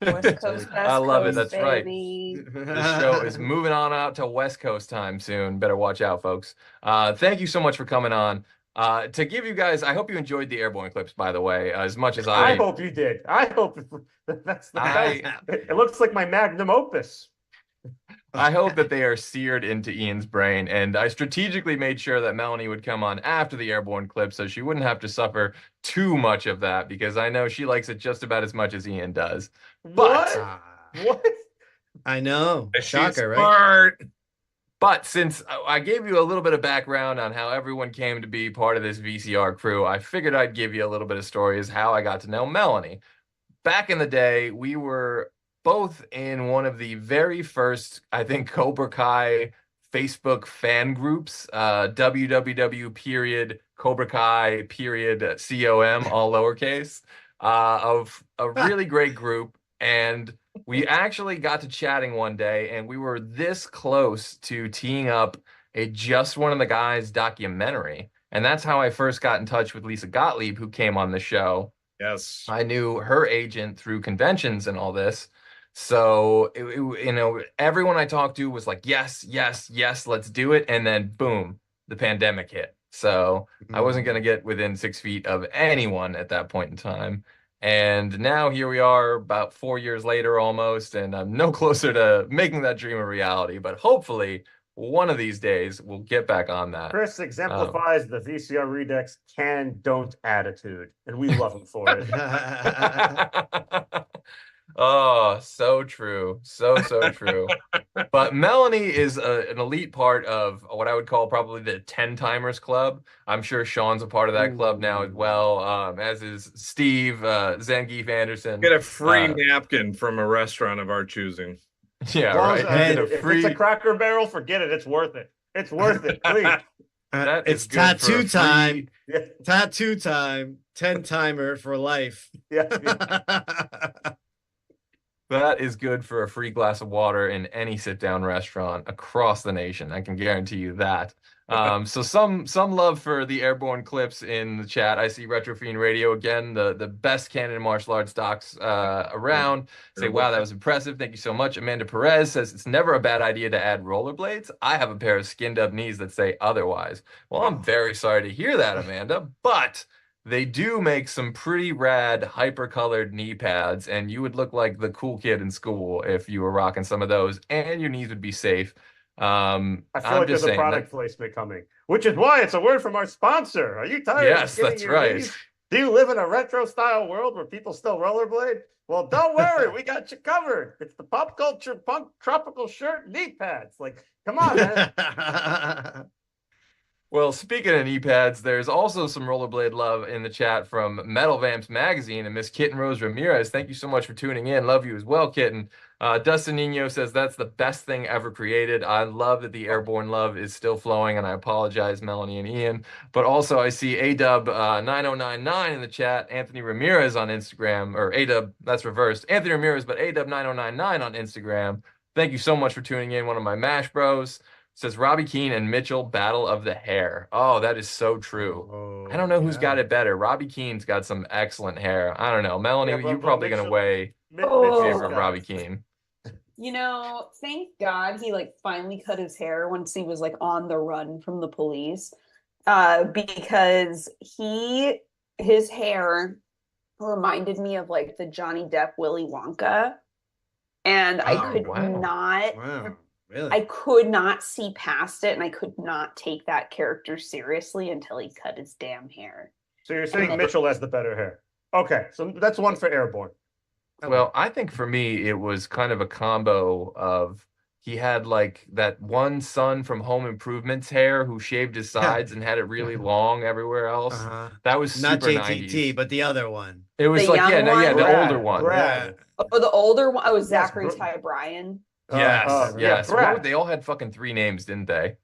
S11: West Coast,
S3: I love it.
S11: Coast,
S3: That's right.
S11: baby.
S3: The show is moving on out to West Coast time soon. Better watch out, folks. Thank you so much for coming on. To give you guys, I hope you enjoyed the Airborne clips, by the way, as much as
S12: I hope you did. I hope that's the best. It looks like my magnum opus.
S3: I hope that they are seared into Ian's brain, and I strategically made sure that Melanie would come on after the Airborne clip so she wouldn't have to suffer too much of that, because I know she likes it just about as much as Ian does. But
S12: what?
S10: I know. Shocker,
S2: right?
S3: But since I gave you a little bit of background on how everyone came to be part of this VCR crew, I figured I'd give you a little bit of stories how I got to know Melanie. Back in the day, we were both in one of the very first, I think, Cobra Kai Facebook fan groups, www period Cobra Kai period COM, all lowercase, of a really great group. And we actually got to chatting one day, and we were this close to teeing up a Just One of the Guys documentary. And that's how I first got in touch with Lisa Gottlieb, who came on the show.
S2: Yes.
S3: I knew her agent through conventions and all this. So, you know, everyone I talked to was like, yes, yes, yes, let's do it. And then boom, the pandemic hit. So I wasn't going to get within 6 feet of anyone at that point in time. And now here we are about 4 years later almost, and I'm no closer to making that dream a reality. But hopefully one of these days we'll get back on that.
S12: Chris exemplifies the VCR Redux can-don't attitude, and we love him for it.
S3: Oh, so true. So true. But Melanie is an elite part of what I would call probably the 10 Timers Club. I'm sure Sean's a part of that club now as well, as is Steve, Zangief Anderson.
S2: Get a free napkin from a restaurant of our choosing.
S3: Yeah, right.
S12: If it's a Cracker Barrel, forget it. It's worth it. It's worth it, please.
S10: It's tattoo time. Tattoo time. 10 timer for life.
S12: Yeah.
S3: That is good for a free glass of water in any sit-down restaurant across the nation. I can guarantee you that. So some love for the airborne clips in the chat. I see Retro Fiend Radio again, the best canon martial arts docs around. Say, wow, that was impressive. Thank you so much. Amanda Perez says it's never a bad idea to add rollerblades. I have a pair of skinned up knees that say otherwise. Well, I'm very sorry to hear that, Amanda, but they do make some pretty rad hyper-colored knee pads, and you would look like the cool kid in school if you were rocking some of those, and your knees would be safe.
S12: I feel like there's a product placement coming, which is why it's a word from our sponsor. Are you tired?
S3: Yes, that's right.
S12: Do you live in a retro style world where people still rollerblade? Well, don't worry, we got you covered. It's the pop culture punk tropical shirt knee pads. Like, come on, man.
S3: Well, speaking of knee pads, there's also some rollerblade love in the chat from Metal Vamps Magazine and Miss Kitten Rose Ramirez. Thank you so much for tuning in. Love you as well, Kitten. Dustin Nino says that's the best thing ever created. I love that the airborne love is still flowing, and I apologize, Melanie and Ian. But also, I see ADub 9099 in the chat. Anthony Ramirez on Instagram, or ADub, that's reversed. Anthony Ramirez, but ADub 9099 on Instagram. Thank you so much for tuning in. One of my MASH bros. Says Robbie Keane and Mitchell battle of the hair. Oh, that is so true. I don't know who's got it better. Robbie Keane's got some excellent hair. I don't know. Melanie, you're probably going to weigh in favor of Robbie Keane.
S11: You know, thank God he like finally cut his hair once he was like on the run from the police. Because his hair reminded me of like the Johnny Depp Willy Wonka. And I could not
S10: Really?
S11: I could not see past it, and I could not take that character seriously until he cut his damn hair.
S12: So you're saying Mitchell has the better hair. Okay, so that's one for airborne.
S3: Well, I think for me, it was kind of a combo of he had like that one son from Home Improvement's hair who shaved his sides and had it really long everywhere else. That was
S10: not
S3: super
S10: JTT,
S3: 90s.
S10: but the other one.
S3: It was
S11: The
S3: like,
S11: young one?
S3: the older one.
S12: Brad.
S11: Oh, the older one? Oh, it was Zachary Ty Bryan.
S3: Yes, yes.
S12: Brad.
S3: They all had fucking 3 names, didn't they?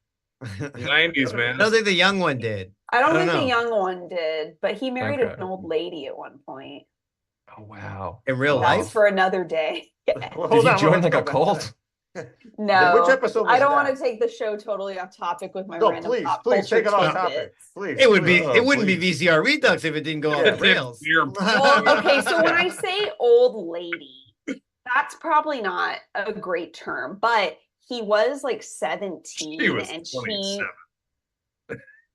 S2: 90s, man.
S10: I don't think the young one did.
S11: I don't think
S10: know.
S11: the young one did, but he married
S3: Okay.
S11: an old lady at one point.
S3: Oh, wow.
S10: In real
S11: That's
S10: life?
S11: for another day.
S12: Well,
S3: Did
S12: hold
S3: you
S12: on,
S3: join
S12: let's
S3: like
S12: go
S3: a
S12: back to
S3: cult?
S12: that.
S11: No,
S12: Which episode was
S11: I don't
S12: that?
S11: want to take the show totally off topic with my
S12: No,
S11: random
S12: please,
S11: pop
S12: please
S11: culture
S12: take it off
S11: tidbits.
S12: topic. Please.
S10: It would be.
S12: please.
S10: It wouldn't be VCR Redux if it didn't go off the rails.
S11: Well, okay, so when I say old lady, that's probably not a great term, but he was like 17
S2: She was
S11: and
S2: 27.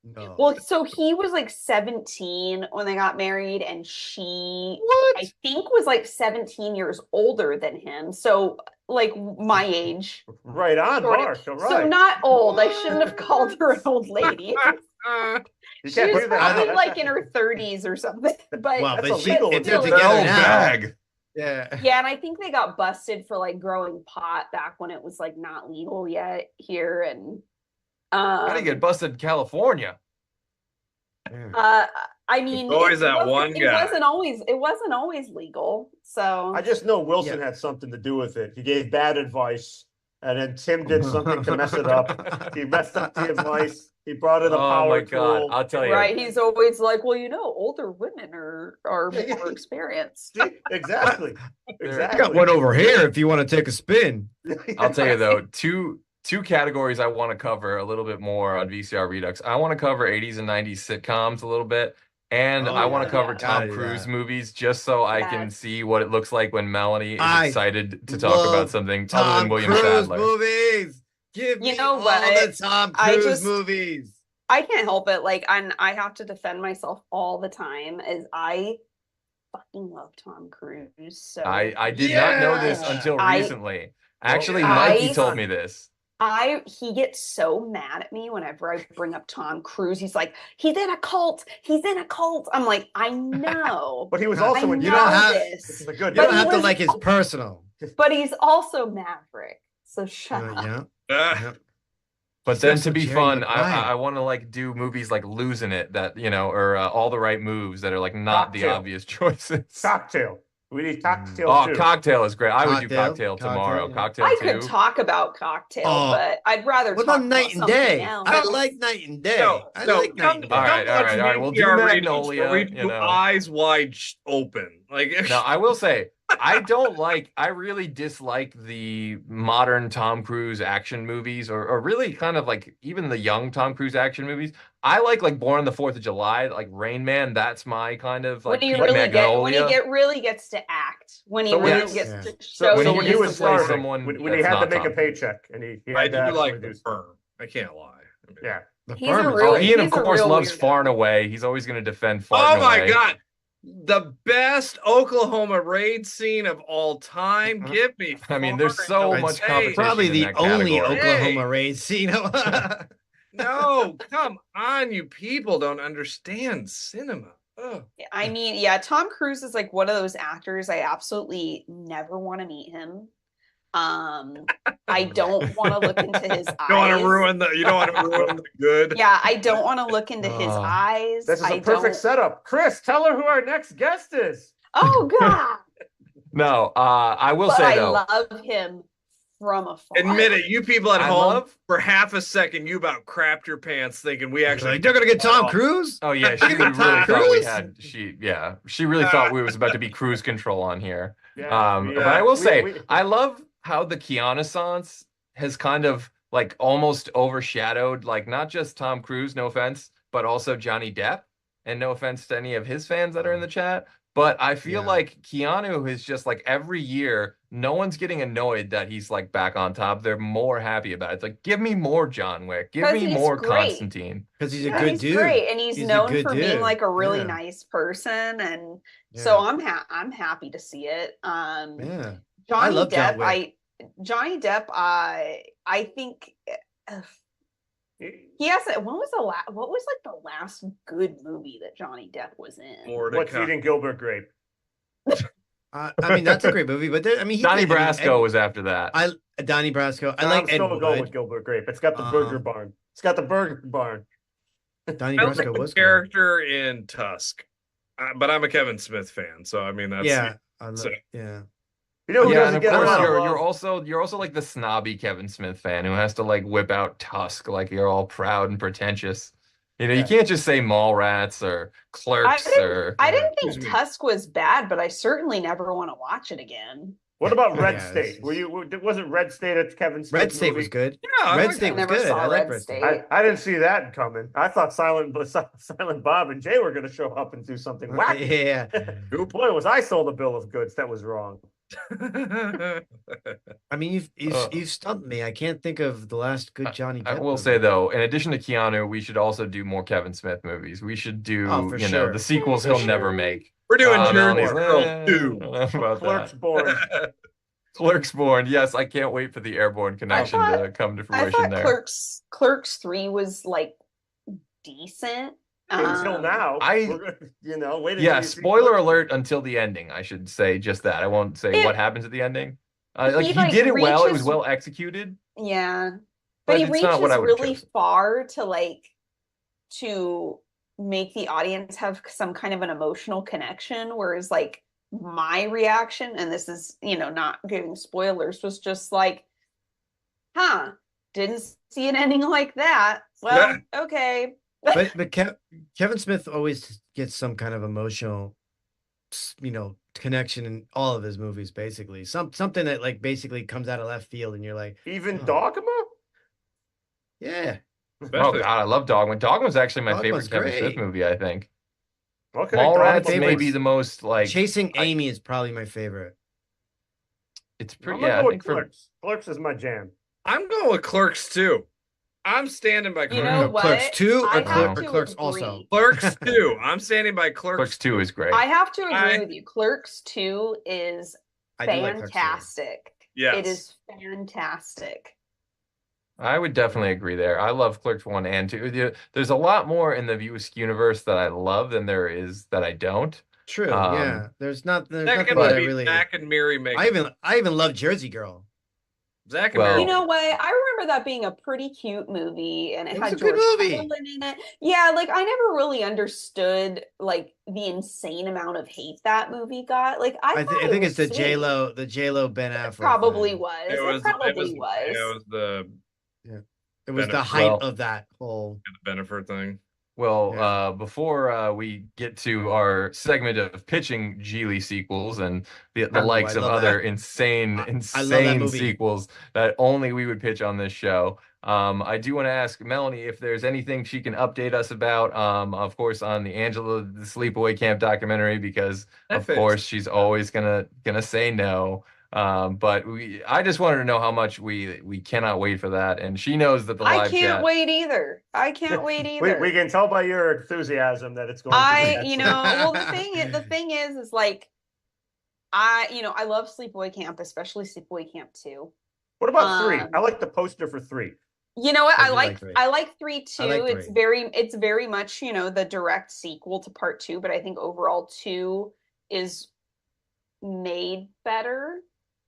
S10: No.
S11: well, so he was like 17 when they got married, and she I think was like 17 years older than him. So like my age.
S12: Right on,
S11: Sort of.
S12: Mark. All right.
S11: So not old. I shouldn't have called her an old lady.
S12: You
S11: She
S12: can't
S11: was
S12: do that.
S11: probably
S12: That's-
S11: like in her 30s or something. But
S10: Well,
S12: That's
S10: but
S12: illegal.
S10: if they're
S11: Still,
S10: together
S3: Oh,
S10: now.
S3: bag.
S10: Yeah.
S11: yeah, and I think they got busted for like growing pot back when it was like not legal yet here, and
S3: How do you get busted in California?
S11: I mean,
S2: There's always
S11: it
S2: that
S11: wasn't-
S2: one guy.
S11: It wasn't always legal. So
S12: I just know Wilson had something to do with it. He gave bad advice, and then Tim did something to mess it up. He messed up the advice. He brought in a
S3: Oh
S12: power
S3: my God.
S12: tool.
S3: I'll tell you.
S11: right, he's always like, well, you know, older women are more experienced.
S12: See? Exactly.
S10: I
S12: Exactly.
S10: got one over here if you want to take a spin.
S3: I'll tell you though, two categories I want to cover a little bit more on VCR Redux. I want to cover 80s and 90s sitcoms a little bit, and
S10: Oh,
S3: I want
S10: yeah,
S3: to cover
S10: yeah.
S3: Tom
S10: Gotta do
S3: Cruise
S10: that.
S3: movies just so I can
S11: Yes.
S3: see what it looks like when Melanie is
S10: I
S3: excited to talk
S10: love
S3: about something other
S10: Tom
S3: than William
S10: Cruise
S3: Sadler.
S10: movies. Give
S11: You
S10: me
S11: know
S10: all
S11: what?
S10: the Tom
S11: I
S10: Cruise
S11: just-
S10: movies.
S11: I can't help it. Like, I have to defend myself all the time, as I fucking love Tom Cruise. So
S3: I did not know this
S10: Yeah.
S3: until
S11: I-
S3: recently. Actually,
S11: I-
S3: Mikey told me this.
S11: he gets so mad at me whenever I bring up Tom Cruise. He's like, he's in a cult. He's in a cult. I'm like, I know.
S12: But he was
S11: I
S12: also in
S10: You don't have-
S12: This
S11: this.
S12: is a good.
S10: You
S11: But
S10: don't
S11: he
S10: have to
S11: was-
S10: like his personal.
S11: But he's also Maverick. So shut up.
S10: Yeah.
S2: Ah,
S3: But then
S10: Especially
S3: to be
S10: Jerry
S3: fun,
S10: Maguire.
S3: I want to like do movies like Losing It, that or All the Right Moves that are like not the
S12: Cocktail.
S3: obvious choices.
S12: Cocktail. We need cocktail
S3: Oh,
S12: too.
S3: Cocktail is great. I would do
S10: Cocktail,
S3: Cocktail tomorrow.
S10: Cocktail,
S3: Cocktail
S11: I
S3: 2.
S11: could talk about Cocktail,
S10: Oh.
S11: but I'd rather
S10: What
S11: talk
S10: about Night
S11: about
S10: and Day?
S11: something else.
S10: I like Night and Day. I
S2: no,
S10: like Night and Day.
S3: All right, all right. We'll do
S2: VCR
S3: Magnolia,
S2: Redux, where we
S3: you
S2: do
S3: know.
S2: eyes wide open. Like,
S3: Now, I will say, I really dislike the modern Tom Cruise action movies, or really kind of like even the young Tom Cruise action movies. I like Born on the 4th of July, like Rain Man. That's my kind of like
S11: when he
S3: Peak Magnolia.
S11: really gets to act, when he really gets to show.
S12: So
S3: when
S12: when
S3: he
S12: he
S3: gets
S12: was
S3: to play
S12: starving,
S3: someone
S12: when he
S3: that's
S12: had to
S3: not
S12: make a
S3: Tom Cruise.
S12: paycheck, and he
S2: I
S12: had
S2: do
S12: to
S2: like
S12: actually
S2: the
S12: do
S2: firm. I can't lie. I mean,
S12: yeah.
S11: He's a real,
S3: Oh, Ian,
S11: he's
S3: of
S11: a
S3: course,
S11: real
S3: loves
S11: weirdo.
S3: Far and Away. He's always going to defend Far
S2: Oh
S3: and
S2: my
S3: Away.
S2: God. The best Oklahoma raid scene of all time. Give me.
S3: I mean, there's so much competition.
S10: Probably
S3: in
S10: the
S3: that
S10: only
S3: category.
S10: Oklahoma raid scene.
S2: No, come on, you people don't understand cinema. Ugh.
S11: I mean, yeah, Tom Cruise is like one of those actors I absolutely never want to meet him. I don't want to look into his eyes.
S2: You don't want to ruin the good.
S11: Yeah, I don't want to look into his eyes.
S12: This is a
S11: I
S12: perfect
S11: don't...
S12: setup. Chris, tell her who our next guest is.
S11: Oh God!
S3: No, I will
S11: But
S3: say
S11: I
S3: though.
S11: love him from afar.
S2: Admit it, you people at
S3: I
S2: home,
S3: love-
S2: for half a second, you about crapped your pants thinking we actually.
S10: Like, they're gonna get Tom Cruise?
S3: Oh yeah, she really thought we had. She really thought we was about to be cruise control on here. But I will say, I love how the Keanu-sance has kind of like almost overshadowed, like not just Tom Cruise, no offense, but also Johnny Depp, and no offense to any of his fans that are in the chat. But I feel like Keanu is just like every year, no one's getting annoyed that he's like back on top. They're more happy about it. It's like, give me more John Wick, give me more Constantine.
S10: Because he's a good dude.
S11: Great, and he's known for being
S10: dude.
S11: like a really
S10: Yeah.
S11: nice person, and so I'm happy to see it.
S10: Yeah.
S11: Johnny
S10: I love John
S11: Depp,
S10: Wick.
S11: Johnny Depp, I think he has. What was like the last good movie that Johnny Depp was in?
S12: What's Eating Gilbert Grape?
S10: I mean, that's a great movie, but I mean,
S3: Donnie Brasco was after that.
S10: Donnie Brasco. I
S12: No,
S10: like
S12: I'm
S10: Ed
S12: still going
S10: Wood.
S12: with Gilbert Grape. It's got the burger barn. It's got the burger barn.
S10: Donnie
S2: I like
S10: Brasco
S2: the
S10: was
S2: character in Tusk, but I'm a Kevin Smith fan, so I mean that's
S10: yeah.
S12: You know who
S3: yeah,
S12: doesn't
S3: and
S12: get
S3: of
S12: a
S3: course
S12: lot of
S3: you're also like the snobby Kevin Smith fan who has to like whip out Tusk like you're all proud and pretentious. You know, you can't just say Mallrats or Clerks
S11: I didn't think Tusk was bad, but I certainly never want to watch it again.
S12: What about Red State? Wasn't Red State a Kevin Smith
S10: Red State
S12: movie?
S10: was good.
S2: Yeah,
S10: Red State was good. I like Red State.
S12: I didn't see that coming. I thought Silent Bob and Jay were going to show up and do something wacky.
S10: Yeah.
S12: Boy, was I sold a bill of goods. That was wrong.
S10: I mean, you've stumped me. I can't think of the last good Johnny Depp
S3: I will say though, in addition to Keanu, we should also do more Kevin Smith movies. We should do, the sequels he'll never make.
S2: We're doing Jersey Girl 2.
S12: Clerks Born.
S3: Clerks Born. Yes, I can't wait for the airborne connection to come to
S11: I
S3: fruition
S11: thought
S3: there.
S11: Clerks 3 was like decent.
S12: Until now, wait.
S3: Yeah, spoiler alert until the ending. I should say just that. I won't say what happens at the ending. He did it well. It was well executed.
S11: Yeah,
S3: But
S11: but he
S3: it's
S11: reaches
S3: not what I would've
S11: really
S3: chosen.
S11: far to make the audience have some kind of an emotional connection. Whereas like my reaction, and this is not giving spoilers, was just like, didn't see an ending like that. Well, okay.
S10: But Kevin Smith always gets some kind of emotional, connection in all of his movies. Basically, something that like basically comes out of left field, and you're like,
S12: even Dogma.
S10: Yeah.
S3: Oh God, I love Dogma. Dogma's actually my
S10: Dogma's
S3: favorite Kevin Smith
S10: great.
S3: movie. I think.
S12: Okay.
S3: Mallrats may be the most like.
S10: Chasing Amy is probably my favorite.
S3: It's
S12: I'm
S3: pretty.
S12: gonna
S3: Yeah,
S12: go
S3: I
S12: with
S3: think for
S12: Clerks. Clerks is my jam.
S2: I'm going with Clerks 2. I'm standing by Clerks.
S11: You know what?
S10: Clerks 2
S11: I
S10: or
S11: have to
S10: Clerks
S11: agree.
S10: also?
S2: Clerks 2. I'm standing by Clerks.
S3: Clerks 2 is great.
S11: I have to agree with you. Clerks 2 is
S10: I do like Clerks 2.
S11: fantastic.
S2: Yes.
S11: It is fantastic.
S3: I would definitely agree there. I love Clerks 1 and 2. There's a lot more in the View Askew universe that I love than there is that I don't.
S10: True. Yeah. There's nothing that I
S2: Secondly,
S10: really.
S2: Zack and Miri make.
S10: I even love Jersey Girl.
S2: Zack and Miri.
S11: You know what? I remember that being a pretty cute movie, and it
S10: was
S11: had
S10: a good
S11: George
S10: movie.
S11: Clooney in it. Yeah, like I never really understood like the insane amount of hate that movie got. Like I
S10: think it's the
S11: sweet.
S10: J-Lo Ben Affleck.
S11: Probably
S10: thing.
S11: was.
S2: It was.
S11: It probably
S2: It was.
S11: was.
S2: It was the
S10: It was the
S2: Benefit-
S10: height of that whole.
S2: Bennifer thing.
S3: Well, before we get to our segment of pitching Geely sequels and the likes of other insane sequels that only we would pitch on this show, I do want to ask Melanie if there's anything she can update us about, of course, on the Angela the Sleepaway Camp documentary, because of course she's always gonna say no. But I just wanted to know how much we cannot wait for that, and she knows that the live chat.
S11: I can't wait either. I can't wait either.
S12: we can tell by your enthusiasm that it's going to be.
S11: Well, the thing is like, I love Sleepaway Camp, especially Sleepaway Camp 2.
S12: What about 3? I like the poster for 3.
S11: You know what? I like 3 too.
S10: Like 3.
S11: It's very much, the direct sequel to part 2, but I think overall 2 is made better.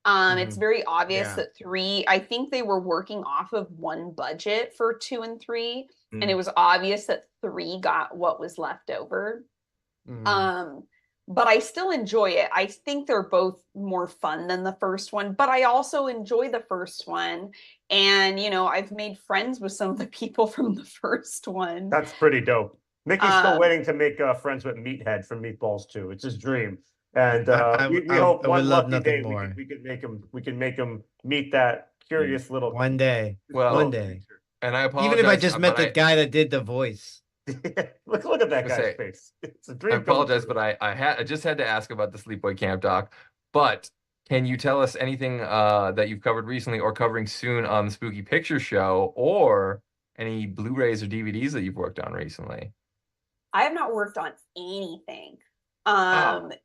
S11: It's very obvious that 3, I think they were working off of one budget for 2 and 3, and it was obvious that 3 got what was left over. But I still enjoy it. I think they're both more fun than the first one, but I also enjoy the first one. And, I've made friends with some of the people from the first one.
S12: That's pretty dope. Mickey's still waiting to make friends with Meathead from Meatballs 2. It's his dream. And we hope one lucky day we can make him meet that curious little
S10: one day.
S3: Well,
S10: one day.
S3: And I apologize.
S10: Even if I just met the guy that did the voice.
S12: look at that guy's face. It's a dream.
S3: I apologize, but I just had to ask about the Sleepaway Camp doc. But can you tell us anything that you've covered recently or covering soon on the Spooky Picture Show, or any Blu-rays or DVDs that you've worked on recently?
S11: I have not worked on anything.
S3: Bummer.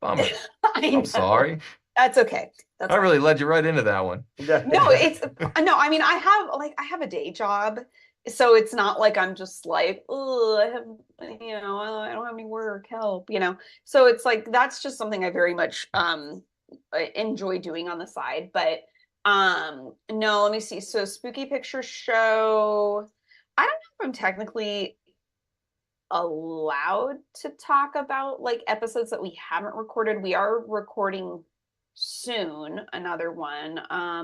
S3: I'm sorry.
S11: That's okay.
S3: I really led you right into that one.
S11: No, I mean, I have a day job, so it's not like I'm just like, oh, I don't have any work, help, So it's like, that's just something I very much enjoy doing on the side. But no, let me see. So Spooky Picture Show, I don't know if I'm technically allowed to talk about like episodes that we haven't recorded. We are recording soon another one.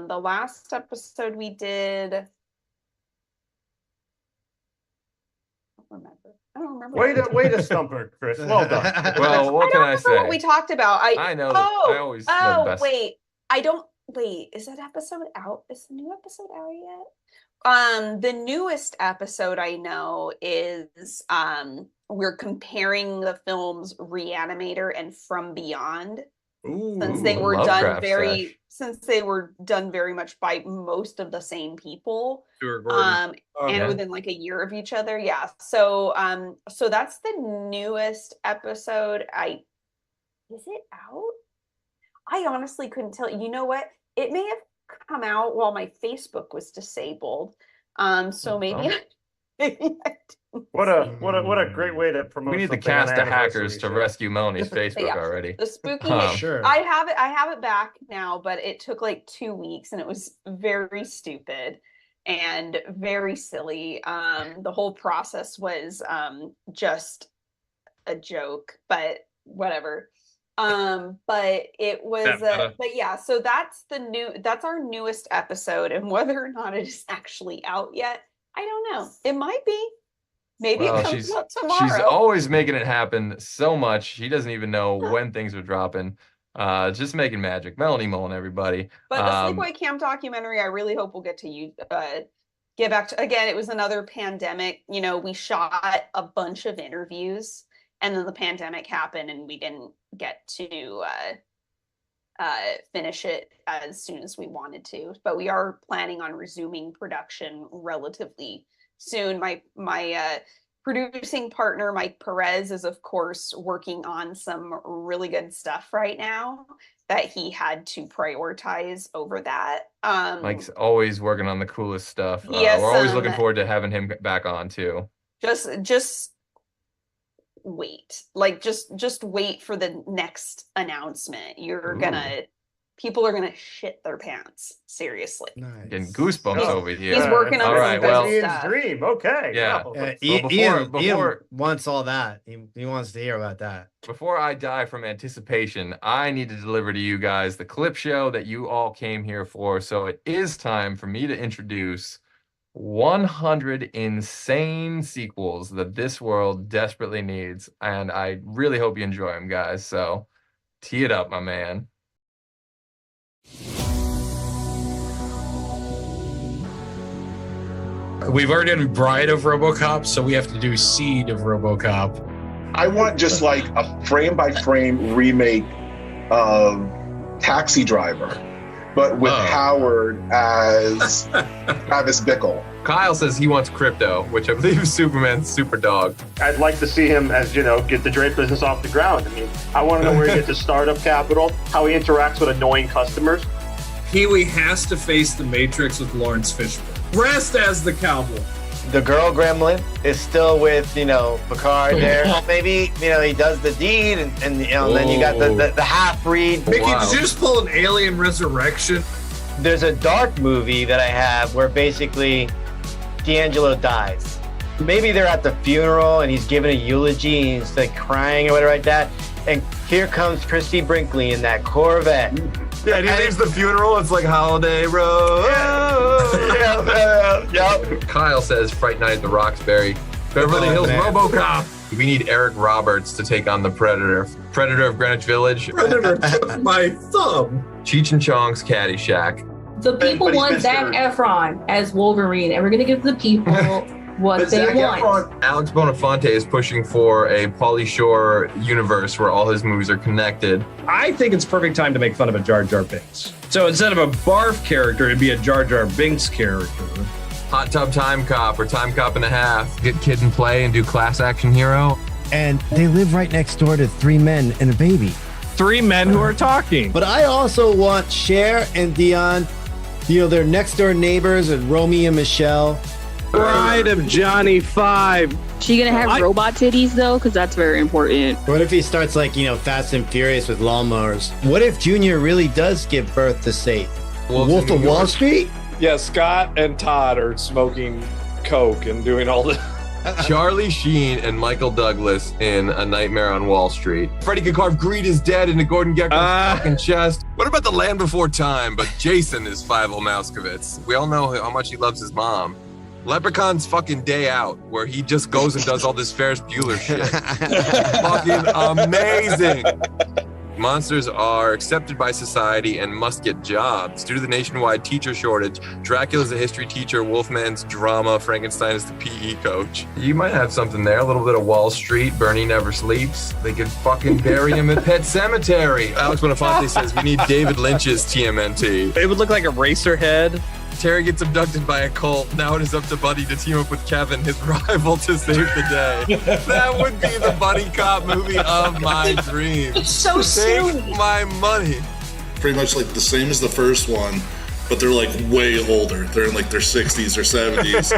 S11: The last episode we did, I don't remember.
S12: Way to stump her, Chris. Well done.
S3: Well, what can I say?
S11: What we talked about.
S3: I know. I always know the best.
S11: Wait, is that episode out? Is the new episode out yet? The newest episode I know is we're comparing the films Reanimator and From Beyond. Since they were done very much by most of the same people. And within like a year of each other. Yeah. So that's the newest episode. Is it out? I honestly couldn't tell you. You know what? It may have come out while my Facebook was disabled. So maybe
S12: what a great way to promote.
S3: We need the cast of hackers to rescue Melanie's Facebook already.
S11: The spooky
S10: sure.
S11: I have it back now, but it took like 2 weeks and it was very stupid and very silly. The whole process was just a joke, but whatever. But it was but yeah, so that's our newest episode, and whether or not it is actually out yet, I don't know. It might be. Maybe it comes out tomorrow.
S3: She's always making it happen so much. She doesn't even know when things are dropping. Just making magic. Melanie Mullen, everybody.
S11: But the Sleepaway Camp documentary, I really hope we'll get to get back to. Again, it was another pandemic. We shot a bunch of interviews, and then the pandemic happened, and we didn't get to finish it as soon as we wanted to. But we are planning on resuming production relatively soon. My producing partner, Mike Perez, is of course working on some really good stuff right now that he had to prioritize over that.
S3: Mike's always working on the coolest stuff.
S11: Yes,
S3: we're always looking forward to having him back on too.
S11: Just wait. Like just wait for the next announcement. People are gonna shit their pants. Seriously.
S10: Nice.
S3: Getting goosebumps over here.
S11: He's working on some good stuff.
S12: Dream. Okay.
S3: Yeah.
S10: Ian wants all that. He wants to hear about that.
S3: Before I die from anticipation, I need to deliver to you guys the clip show that you all came here for. So it is time for me to introduce 100 insane sequels that this world desperately needs, and I really hope you enjoy them, guys. So tee it up, my man.
S16: We've already done Bride of RoboCop, so we have to do Seed of RoboCop.
S14: I want just like a frame-by-frame remake of Taxi Driver, but with Howard as Travis Bickle.
S3: Kyle says he wants Crypto, which I believe is Superman's super dog.
S12: I'd like to see him as, get the Drake business off the ground. I mean, I want to know where he gets his startup capital, how he interacts with annoying customers.
S7: Pee-wee has to face the Matrix with Lawrence Fishburne. Rest as the cowboy.
S10: The girl gremlin is still with, Picard there. Maybe, he does the deed and then you got the half-breed.
S7: Mickey, did you just pull an Alien Resurrection?
S10: There's a dark movie that I have where basically D'Angelo dies. Maybe they're at the funeral and he's giving a eulogy and he's like crying or whatever like that. And here comes Christy Brinkley in that Corvette.
S3: Yeah, and he leaves the funeral. It's like Holiday Road.
S10: Yep.
S3: Kyle says Fright Night at the Roxbury. Beverly Hills RoboCop. We need Eric Roberts to take on the Predator. Predator of Greenwich Village.
S7: Predator took my thumb.
S3: Cheech and Chong's Caddyshack.
S17: The people want Zac Efron as Wolverine, and we're going to give the people what they want.
S3: Alex Bonafonte is pushing for a Pauly Shore universe where all his movies are connected.
S18: I think it's perfect time to make fun of a Jar Jar Binks. So instead of a barf character, it'd be a Jar Jar Binks character.
S3: Hot Tub Time Cop or Time Cop and a Half. Get Kid and Play and do Class Action Hero.
S10: And they live right next door to 3 men and a baby.
S18: 3 men who are talking.
S10: But I also want Cher and Dion, they're next door neighbors with Romy and Michelle.
S15: Bride of Johnny 5.
S19: She gonna have robot titties though? Because that's very important.
S10: What if he starts like, Fast and Furious with lawnmowers? What if Junior really does give birth to Satan? Wolf of Wall Street?
S15: Yeah, Scott and Todd are smoking coke and doing all the...
S3: Charlie Sheen and Michael Douglas in A Nightmare on Wall Street. Freddy could carve Greed is dead into Gordon Gekko's fucking chest. What about The Land Before Time? But Jason is Fievel Mouskowitz. We all know how much he loves his mom. Leprechaun's fucking Day Out, where he just goes and does all this Ferris Bueller shit. Fucking amazing. Monsters are accepted by society and must get jobs. Due to the nationwide teacher shortage, Dracula's a history teacher, Wolfman's drama, Frankenstein is the PE coach. You might have something there, a little bit of Wall Street, Bernie Never Sleeps. They could fucking bury him in Pet Cemetery. Alex Bonafonte says we need David Lynch's TMNT.
S18: It would look like a racer head.
S3: Terry gets abducted by a cult. Now it is up to Buddy to team up with Kevin, his rival, to save the day. That would be the buddy cop movie of my dreams.
S17: It's so silly.
S3: Take my money.
S20: Pretty much like the same as the first one, but they're like way older. They're in like their 60s or 70s.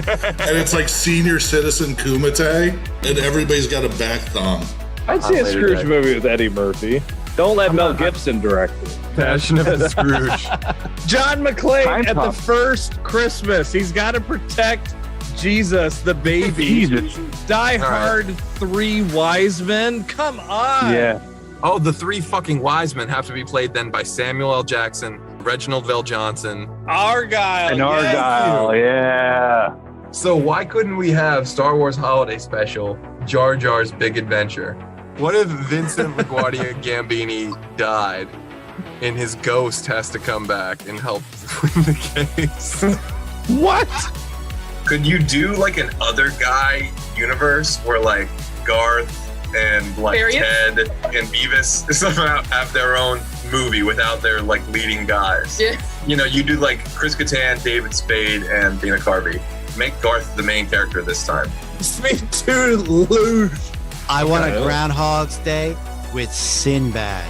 S20: And it's like senior citizen Kumite, and everybody's got a back thumb.
S15: I'd see a Scrooge movie with Eddie Murphy. Don't let Mel Gibson direct it.
S3: Passion of the Scrooge.
S15: John McClane at the first Christmas. He's got to protect Jesus, the baby. Die Hard, 3 wise men. Come on.
S3: Yeah. Oh, the 3 fucking wise men have to be played then by Samuel L. Jackson, Reginald VelJohnson,
S15: Argyle.
S3: and Argyle.
S15: Yeah.
S3: So why couldn't we have Star Wars Holiday Special, Jar Jar's Big Adventure? What if Vincent LaGuardia Gambini died and his ghost has to come back and help win the case?
S15: What?
S8: Could you do like an other guy universe where like Garth and like Ted and Beavis somehow have their own movie without their like leading guys?
S17: Yeah.
S8: You do like Chris Kattan, David Spade, and Dana Carvey. Make Garth the main character this time.
S7: Speak to Luge.
S10: I want a Groundhog's Day with Sinbad.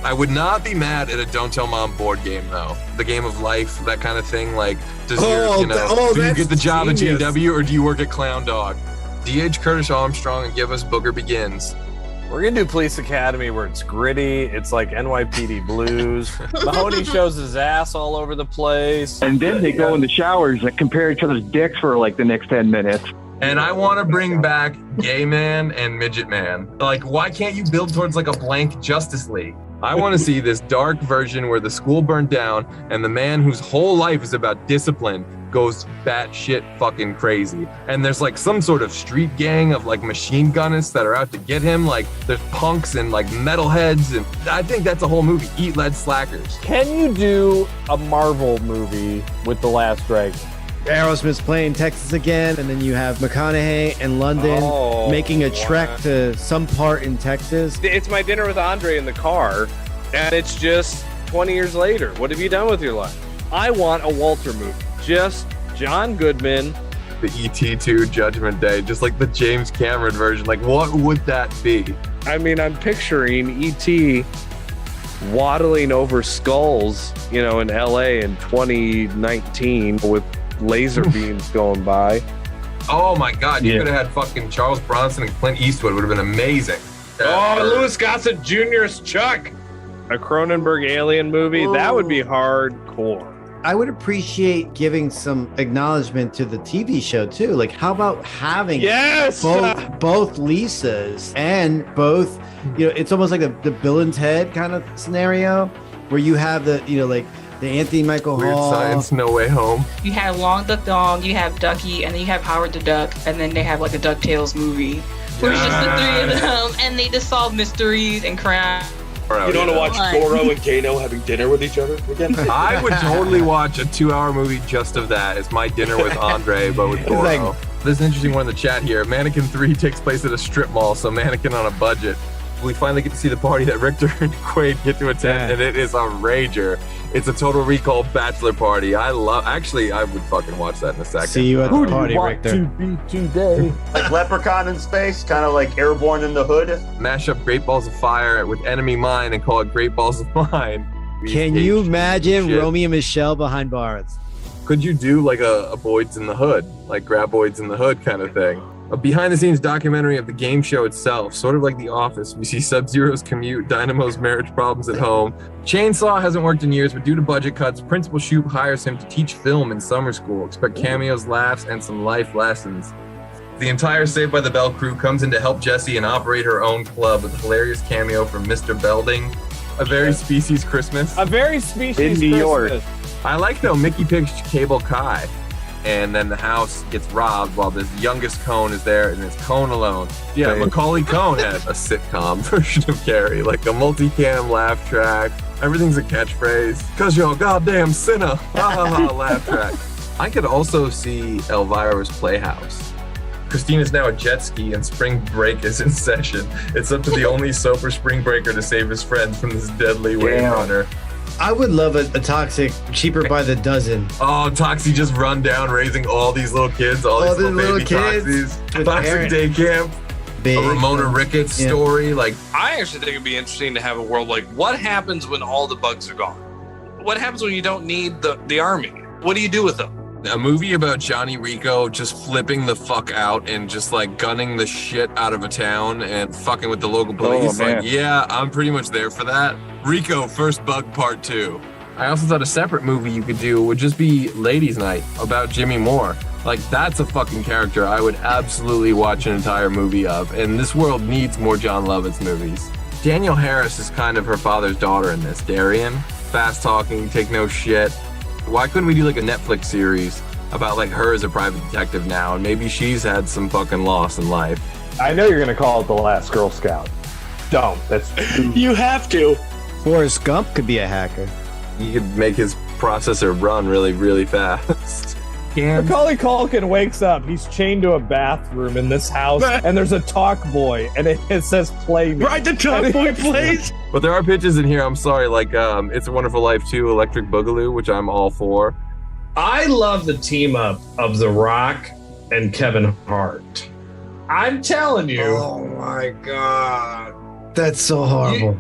S3: I would not be mad at a Don't Tell Mom board game though. The game of life, that kind of thing. Like, do you get the job at GW or do you work at Clown Dog? DH Curtis Armstrong and give us Booger Begins.
S18: We're going to do Police Academy where it's gritty. It's like NYPD Blues. Mahoney shows his ass all over the place.
S13: And then they go in the showers and compare each other's dicks for like the next 10 minutes.
S3: And I want to bring back Gay Man and Midget Man. Like, why can't you build towards like a blank Justice League? I want to see this dark version where the school burned down and the man whose whole life is about discipline
S4: goes batshit fucking crazy. And there's like some sort of street gang of like machine gunnists that are out to get him. Like there's punks and like metalheads, and I think that's a whole movie. Eat lead slackers.
S18: Can you do a Marvel movie with The Last Dragon?
S10: Aerosmith's playing Texas again, and then you have McConaughey and London making a trek to some part in Texas.
S15: It's My Dinner with Andre in the car, and it's just 20 years later. What have you done with your life? I want a Walter movie. Just John Goodman.
S4: The E.T. 2 Judgment Day, just like the James Cameron version. Like, what would that be?
S15: I mean, I'm picturing E.T. waddling over skulls, in LA in 2019 with laser beams going by.
S4: Oh my God, you could have had fucking Charles Bronson and Clint Eastwood. Would have been amazing.
S15: Louis Gossett Jr.'s Chuck. A Cronenberg alien movie, that would be hardcore.
S10: I would appreciate giving some acknowledgement to the TV show too. Like, how about having both Lisas and both, it's almost like the Bill and Ted kind of scenario where you have the, the Anthony Michael
S4: Weird
S10: Hall.
S4: Science, No Way Home.
S17: You have Long Duck Dong, you have Ducky, and then you have Howard the Duck, and then they have like a DuckTales movie where it's just the three of them, and they just solve mysteries and crime.
S6: You don't want to watch Goro and Kano having dinner with each other again?
S4: I would totally watch a 2-hour movie just of that. It's My Dinner with Andre, but with Goro. There's an interesting one in the chat here. Mannequin 3 takes place at a strip mall, so Mannequin on a budget. We finally get to see the party that Richter and Quaid get to attend, and it is a rager. It's a Total Recall bachelor party. I would fucking watch that in a second.
S10: See you at the party, Richter.
S18: Today?
S12: Like Leprechaun in space, kind of like Airborne in the Hood.
S4: Mash up Great Balls of Fire with Enemy Mine and call it Great Balls of Mine.
S10: Can you imagine Romeo and Michelle behind bars?
S4: Could you do like a Boyd's in the Hood, like Graboids in the Hood kind of thing? A behind-the-scenes documentary of the game show itself, sort of like The Office. We see Sub-Zero's commute, Dynamo's marriage problems at home. Chainsaw hasn't worked in years, but due to budget cuts, Principal Shoop hires him to teach film in summer school. Expect cameos, laughs, and some life lessons. The entire Saved by the Bell crew comes in to help Jessie and operate her own club with a hilarious cameo from Mr. Belding. A Very Species Christmas.
S18: A Very Species
S4: in New York.
S18: Christmas.
S4: I like though, Mickey picks Cable Kai. And then the house gets robbed while this youngest Cone is there and it's Cone alone. Yeah, Macaulay Cone had a sitcom version of Carrie, like a multicam laugh track. Everything's a catchphrase. Cause you're a goddamn sinner. Ha ha ha, laugh track. I could also see Elvira's Playhouse. Christina's now a jet ski and spring break is in session. It's up to the only sober spring breaker to save his friends from this deadly wave runner.
S10: I would love a Toxic Cheaper by the Dozen.
S4: Oh, Toxie just run down raising all these little kids, all these little baby
S10: kids.
S4: Toxies. Toxic Day Camp. A Ramona Ricketts story. Like,
S15: I actually think it'd be interesting to have a world like, what happens when all the bugs are gone? What happens when you don't need the army? What do you do with them?
S4: A movie about Johnny Rico just flipping the fuck out and just like gunning the shit out of a town and fucking with the local police.
S18: man.
S4: Like, yeah, I'm pretty much there for that. Rico, First Bug Part 2. I also thought a separate movie you could do would just be Ladies Night about Jimmy Moore. Like, that's a fucking character I would absolutely watch an entire movie of. And this world needs more John Lovitz movies. Danielle Harris is kind of her father's daughter in this. Darian, fast talking, take no shit. Why couldn't we do like a Netflix series about like her as a private detective now, and maybe she's had some fucking loss in life?
S13: I know you're gonna call it The Last Girl Scout. Don't. That's
S6: you have to.
S10: Forrest Gump could be a hacker.
S4: He could make his processor run really, really fast.
S18: Macaulay Culkin wakes up. He's chained to a bathroom in this house, and there's a talk boy, and it says "Play Me."
S6: Right, the talk boy plays.
S4: But there are pitches in here. I'm sorry, like It's a Wonderful Life 2, Electric Boogaloo, which I'm all for.
S15: I love the team up of The Rock and Kevin Hart. I'm telling you.
S7: Oh my God.
S10: That's so horrible.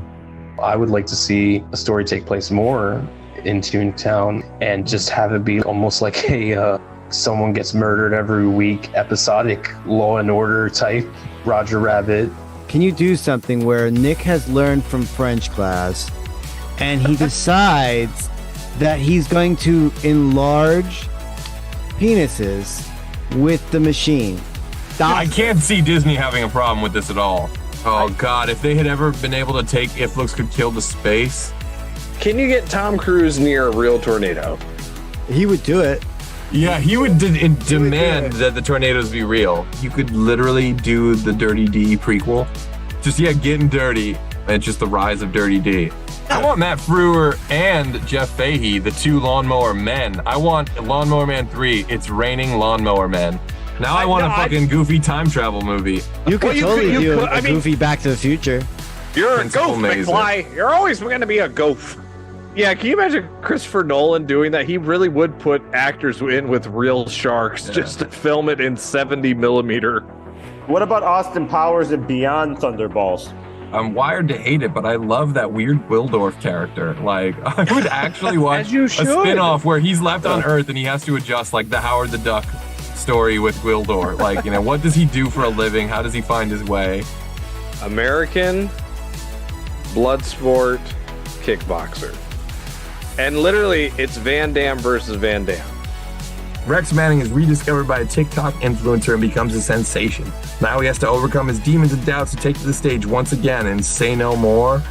S21: I would like to see a story take place more in Toontown and just have it be almost like a someone gets murdered every week, episodic Law and Order type Roger Rabbit.
S10: Can you do something where Nick has learned from French class and he decides that he's going to enlarge penises with the machine?
S4: I can't see Disney having a problem with this at all. Oh God, if they had ever been able to take If Looks Could Kill to space.
S15: Can you get Tom Cruise near a real tornado?
S10: He would do it.
S3: Yeah, he would demand that the tornadoes be real. You could literally do the Dirty D prequel. Just, getting dirty, and just the rise of Dirty D. I want Matt Frewer and Jeff Fahey, the two lawnmower men. I want Lawnmower Man 3, It's Raining Lawnmower Men. Now I want a fucking goofy time travel movie.
S1: You could totally do a goofy Back to the Future.
S15: You're a goof, McFly. You're always going to be a goof. Yeah, can you imagine Christopher Nolan doing that? He really would put actors in with real sharks just to film it in 70 millimeter.
S12: What about Austin Powers and Beyond Thunderballs?
S3: I'm wired to hate it, but I love that weird Wildorf character. Like, I would actually watch a spin-off where he's left on Earth and he has to adjust, like the Howard the Duck story with Wildorf. Like, what does he do for a living? How does he find his way?
S15: American Bloodsport kickboxer. And literally, it's Van Damme versus Van Damme.
S3: Rex Manning is rediscovered by a TikTok influencer and becomes a sensation. Now he has to overcome his demons and doubts to take to the stage once again and say no more.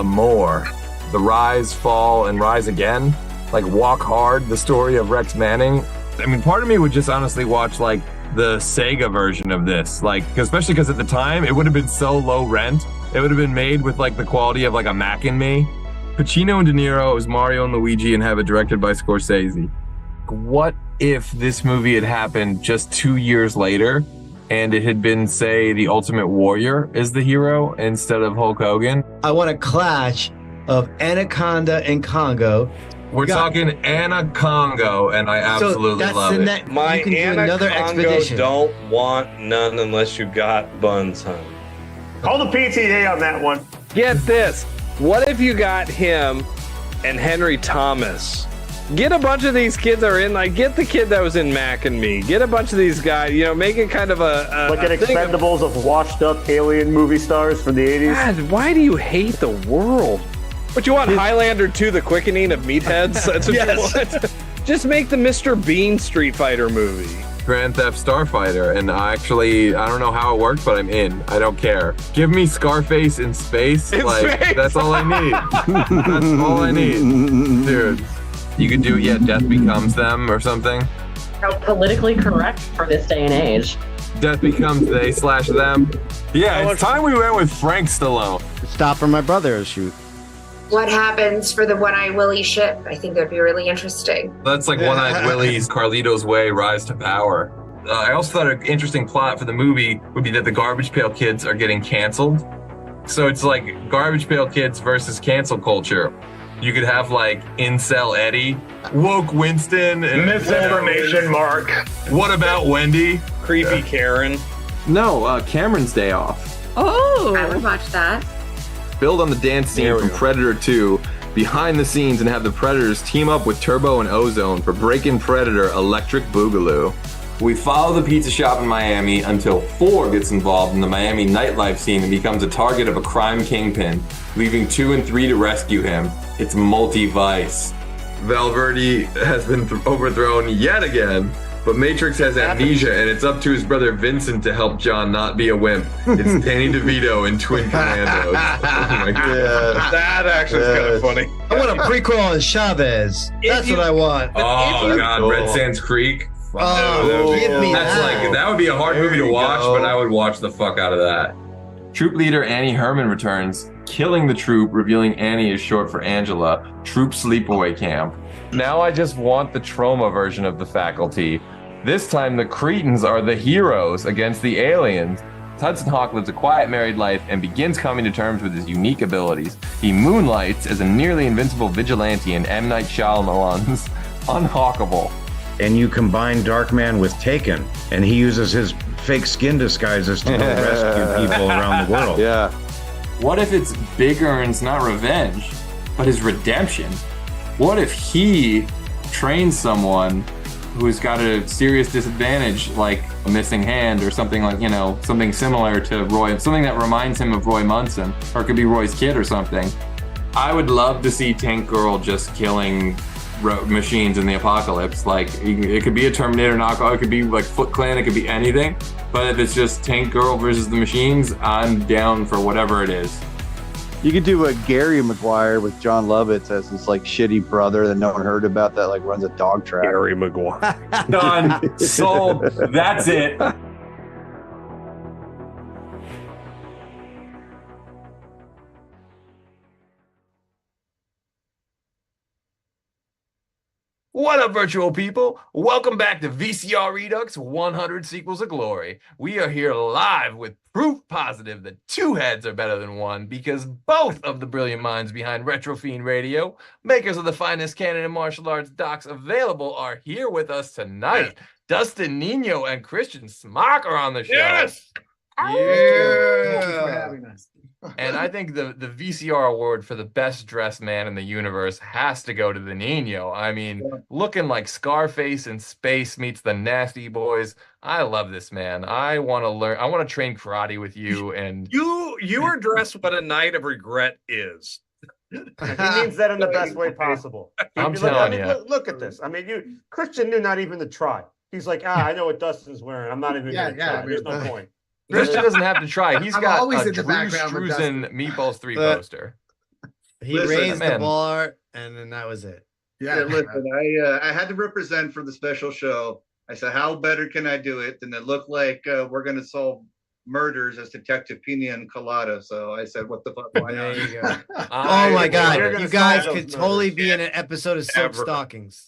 S3: More. The rise, fall, and rise again. Like Walk Hard, the story of Rex Manning. I mean, part of me would just honestly watch like the Sega version of this. Like, especially because at the time, it would have been so low rent. It would have been made with like the quality of like a Mac and Me. Pacino and De Niro as Mario and Luigi and have it directed by Scorsese. What if this movie had happened just 2 years later and it had been, say, The Ultimate Warrior as the hero instead of Hulk Hogan?
S1: I want a clash of Anaconda and Congo.
S3: We're talking Anacongo, and I absolutely love it.
S15: My Anacongo don't want none unless you got buns, huh?
S12: Call the PTA on that one.
S15: Get this. What if you got him and Henry Thomas? Get a bunch of these kids that are in, like, get the kid that was in Mac and Me. Get a bunch of these guys, make it kind of a
S12: like an Expendables of washed up alien movie stars from the 80s.
S15: God, why do you hate the world? What you want, Highlander 2, The Quickening of Meatheads? That's what you want? Just make the Mr. Bean Street Fighter movie.
S3: Grand Theft Starfighter, and I don't know how it worked, but I'm in. I don't care. Give me Scarface in space. That's all I need. That's all I need. Dude, you could do, Death Becomes Them or something.
S9: How politically correct for this day and age.
S3: Death Becomes They/Them. Yeah, it's time we went with Frank Stallone.
S1: Stop for my brother shoot.
S22: What happens for the One-Eyed Willie ship? I think that'd be really interesting.
S3: That's like One-Eyed Willie's Carlito's Way rise to power. I also thought an interesting plot for the movie would be that the Garbage Pail Kids are getting canceled. So it's like Garbage Pail Kids versus cancel culture. You could have like Incel Eddie, Woke Winston, and
S12: Misinformation Mark.
S3: What about Wendy?
S15: Creepy Karen.
S23: No, Cameron's Day Off.
S22: Oh, I would watch that.
S23: Build on the dance scene from Predator 2 behind the scenes and have the Predators team up with Turbo and Ozone for Breakin' Predator Electric Boogaloo. We follow the pizza shop in Miami until 4 gets involved in the Miami nightlife scene and becomes a target of a crime kingpin, leaving 2 and 3 to rescue him. It's multi-vice. Valverde has been overthrown yet again, but Matrix has amnesia and it's up to his brother Vincent to help John not be a wimp. It's Danny DeVito in Twin Commandos. Oh my God.
S15: That actually is kind of funny.
S1: I want a prequel on Chavez. That's what I want.
S3: Oh God, Red Sands Creek.
S1: Oh, give me
S3: that would be a hard movie to watch, but I would watch the fuck out of that. Troop leader Annie Herman returns, killing the troop, revealing Annie is short for Angela. Troop sleepaway camp. Now I just want the trauma version of the faculty. This time the Cretans are the heroes against the aliens. Hudson Hawk lives a quiet married life and begins coming to terms with his unique abilities. He moonlights as a nearly invincible vigilante in M. Night Shyamalan's Unhawkable.
S24: And you combine Darkman with Taken, and he uses his fake skin disguises to go rescue people around the world.
S23: Yeah.
S3: What if it's Big Earn's not revenge, but his redemption? What if he trains someone who has got a serious disadvantage, like a missing hand or something like, something similar to Roy, something that reminds him of Roy Munson, or it could be Roy's kid or something. I would love to see Tank Girl just killing machines in the apocalypse. Like, it could be a Terminator knockoff, it could be like Foot Clan, it could be anything. But if it's just Tank Girl versus the machines, I'm down for whatever it is.
S2: You could do a Gary Maguire with John Lovitz as this like shitty brother that no one heard about that like runs a dog track.
S15: Gary Maguire.
S23: Done. Sold. That's it.
S3: What up, virtual people? Welcome back to VCR Redux 100 Sequels of Glory. We are here live with proof positive that two heads are better than one because both of the brilliant minds behind Retro Fiend Radio, makers of the finest canon and martial arts docs available, are here with us tonight. Dustin Nino and Christian Smock are on the show.
S5: Yes!
S3: Yeah.
S5: Thank you for having us.
S3: And I think the VCR award for the best dressed man in the universe has to go to the Nino. I mean, looking like Scarface in space meets the Nasty Boys. I love this man. I want to learn. I want to train karate with you. And
S15: you are dressed what a night of regret is.
S12: He means that in the best way possible.
S3: I'm telling you.
S12: Look at this. I mean, Christian knew not even to try. He's like, I know what Dustin's wearing. I'm not even going to try. There's no point.
S3: Christian doesn't have to try. He's
S5: I'm
S3: got
S5: always
S3: a
S5: in the
S3: Drew
S5: background with
S3: Struzan Meatballs 3
S1: But-
S3: poster.
S1: He raised the bar, and then that was it.
S5: Yeah, listen, I had to represent for the special show. I said, how better can I do it than it look like we're going to solve murders as Detective Pina and Colada? So I said, what the fuck? Why not?
S1: There you go. Oh my God, you guys could totally be in an episode of Silk Stockings.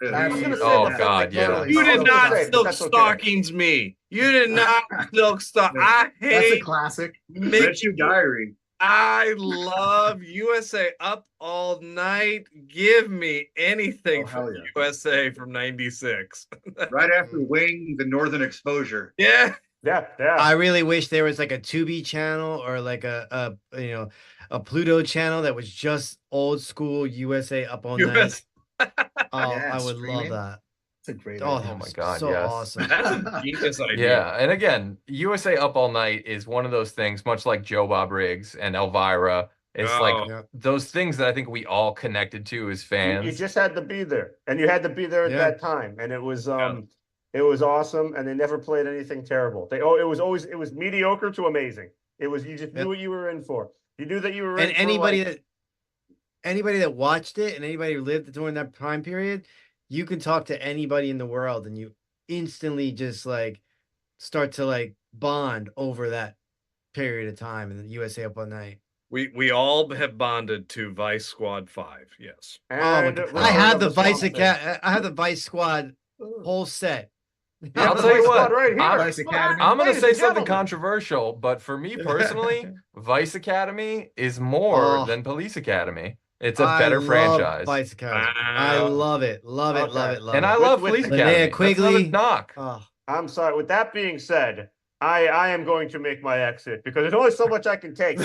S3: Oh God, yeah.
S15: You did not silk stockings me. You did not silk stock. I hate.
S5: That's a classic. Red Shoe Diary.
S15: I love USA Up All Night. Give me anything from USA from '96.
S5: Right after Wing, the Northern Exposure.
S15: Yeah.
S1: I really wish there was like a Tubi channel or like a Pluto channel that was just old school USA Up All Night. Oh,
S5: Yeah,
S1: I would
S5: streaming.
S1: love that.
S5: It's a great
S1: Oh,
S5: idea.
S3: Oh my God,
S1: so
S3: yes.
S1: awesome.
S15: That's a genius idea.
S3: Yeah, and again, USA Up All Night is one of those things, much like Joe Bob Riggs and Elvira. It's like those things that I think we all connected to as fans.
S12: You just had to be there, and you had to be there at that time, and it was awesome. And they never played anything terrible. It was mediocre to amazing. It was you just knew what you were in for. You knew that you were in
S1: And
S12: for
S1: anybody that watched it and anybody who lived during that time period, you can talk to anybody in the world and you instantly just like start to like bond over that period of time in the USA Up All Night.
S15: We all have bonded to Vice Squad 5. Yes.
S1: I have the Vice Squad whole set.
S3: I'll tell you what,
S5: Vice Academy.
S3: I'm going to
S12: Ladies
S3: say
S12: and
S3: something
S12: gentlemen.
S3: controversial, but for me personally, Vice Academy is more
S1: Oh.
S3: than Police Academy. It's a better franchise.
S1: Vice Academy. I love it. Love it. Love it. Love
S3: And
S1: it.
S3: I love
S12: With
S3: Police
S12: Linnea
S3: Academy. That's
S1: Quigley.
S3: another knock.
S1: Oh.
S12: I'm sorry. With that being said, I am going to make my exit because there's only so much I can take.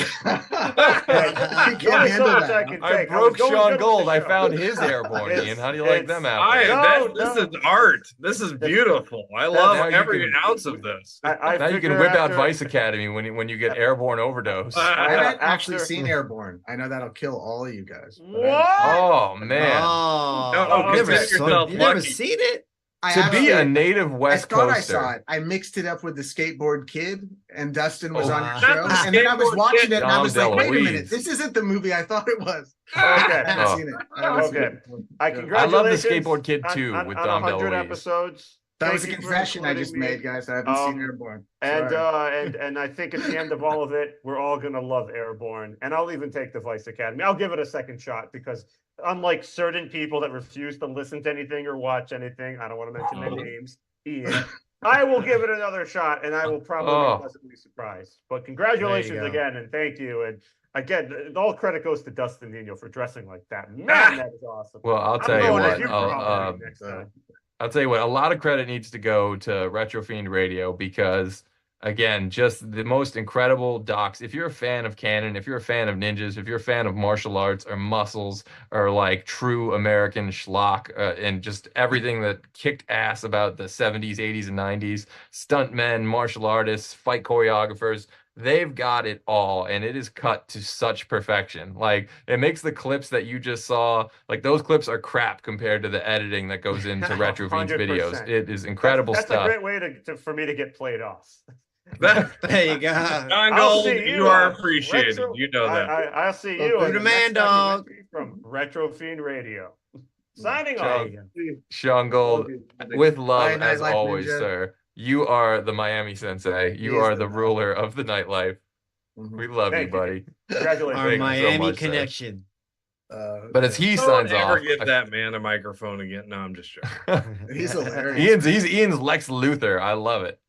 S3: I broke Sean Gold. I found his airborne. Ian, how do you like them apples?
S15: This is art. This is beautiful. I love
S3: Now you
S15: every
S3: can-
S15: ounce of this.
S3: Now you can whip out Vice Academy when you get airborne overdose.
S5: I haven't actually seen Airborne. I know that'll kill all of you guys.
S3: Oh man!
S1: Oh,
S3: consider
S1: you never seen it?
S3: To be a native West
S5: I thought
S3: Coaster.
S5: I saw it. I mixed it up with the Skateboard Kid, and Dustin was
S3: Oh,
S5: on
S3: wow.
S5: your show. And then I was
S15: Skateboard
S5: watching
S15: Kid.
S5: it, and I was
S3: Dom
S5: like, wait a
S3: DeLuise.
S5: minute, this isn't the movie I thought it was.
S12: Okay.
S5: I haven't seen it. I haven't seen it.
S12: I
S3: I love the
S12: congratulations.
S3: Skateboard Kid too
S12: on
S3: with
S12: 100
S3: Dom DeLuise.
S12: episodes.
S5: That
S12: Thank
S5: was a
S12: you for
S5: confession I
S12: including
S5: just
S12: me.
S5: made, guys. I haven't seen Airborne.
S12: And
S5: Sorry.
S12: and I think at the end of all of it, we're all gonna love Airborne. And I'll even take the Vice Academy. I'll give it a second shot because unlike certain people that refuse to listen to anything or watch anything, I don't want to mention their names. Ian, I will give it another shot, and I will probably be pleasantly surprised. But congratulations
S1: go.
S12: again, and thank you. And again, all credit goes to Dustin Nino for dressing like that. Man, that is awesome.
S3: Well, I'll
S12: I'm
S3: tell you
S12: going as
S3: what.
S12: you probably next time.
S3: I'll tell you what. A lot of credit needs to go to Retro Fiend Radio because, again, just the most incredible docs. If you're a fan of canon, if you're a fan of ninjas, if you're a fan of martial arts or muscles or like true American schlock and just everything that kicked ass about the 70s, 80s, and 90s, stuntmen, martial artists, fight choreographers, they've got it all, and it is cut to such perfection. Like, it makes the clips that you just saw, like, those clips are crap compared to the editing that goes into Retro Fiend's videos.
S12: 100%.
S3: It is incredible
S12: That's
S3: stuff.
S12: a great way for me to get played off.
S1: There you go.
S7: John Gold, you are appreciated. You know that.
S12: I'll see you on the
S1: man,
S12: next
S1: dog.
S12: documentary from Retro Fiend Radio. Signing
S3: Sean,
S12: off.
S3: Sean Gold, with love
S12: Bye,
S3: as
S12: Nightlife
S3: always,
S12: Ninja.
S3: sir. You are the Miami sensei. You are the ruler of the nightlife. We love you,
S12: Thank you.
S3: buddy.
S12: Congratulations.
S1: Our
S3: Thank you so
S1: Miami
S3: much, sir.
S1: connection.
S3: But as he
S7: Don't
S3: signs
S7: ever
S3: off,
S7: give that man a microphone again. No, I'm just joking.
S12: He's hilarious.
S3: Ian's Lex Luthor. I love it.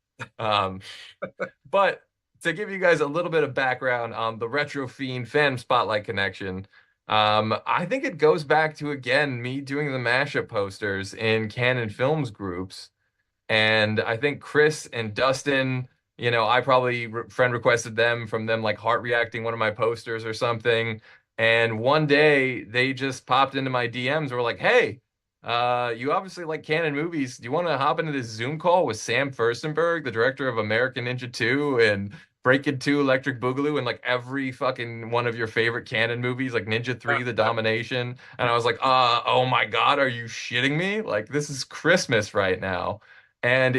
S3: But to give you guys a little bit of background on the Retro Fiend Fandom Spotlight connection, I think it goes back to, again, me doing the mashup posters in Canon Films groups. And I think Chris and Dustin, I probably friend requested them from them like heart reacting one of my posters or something. And one day they just popped into my DMs and were like, hey, you obviously like Canon movies. Do you want to hop into this Zoom call with Sam Furstenberg, the director of American Ninja 2 and Breakin' 2, Electric Boogaloo, and like every fucking one of your favorite Canon movies, like Ninja 3, The Domination? And I was like, oh my God, are you shitting me? Like, this is Christmas right now. And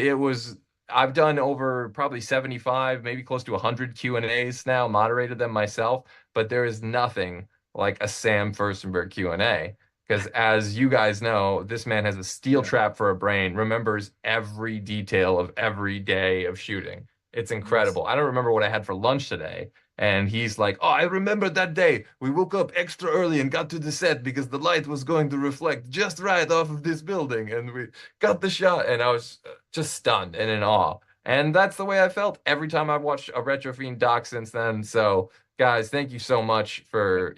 S3: I've done over probably 75, maybe close to 100 Q&As now, moderated them myself, but there is nothing like a Sam Furstenberg Q&A. Because as you guys know, this man has a steel trap for a brain, remembers every detail of every day of shooting. It's incredible. I don't remember what I had for lunch today. And he's like, oh, I remember that day. We woke up extra early and got to the set because the light was going to reflect just right off of this building. And we got the shot. And I was just stunned and in awe. And that's the way I felt every time I've watched a Retro Fiend doc since then. So, guys, thank you so much for,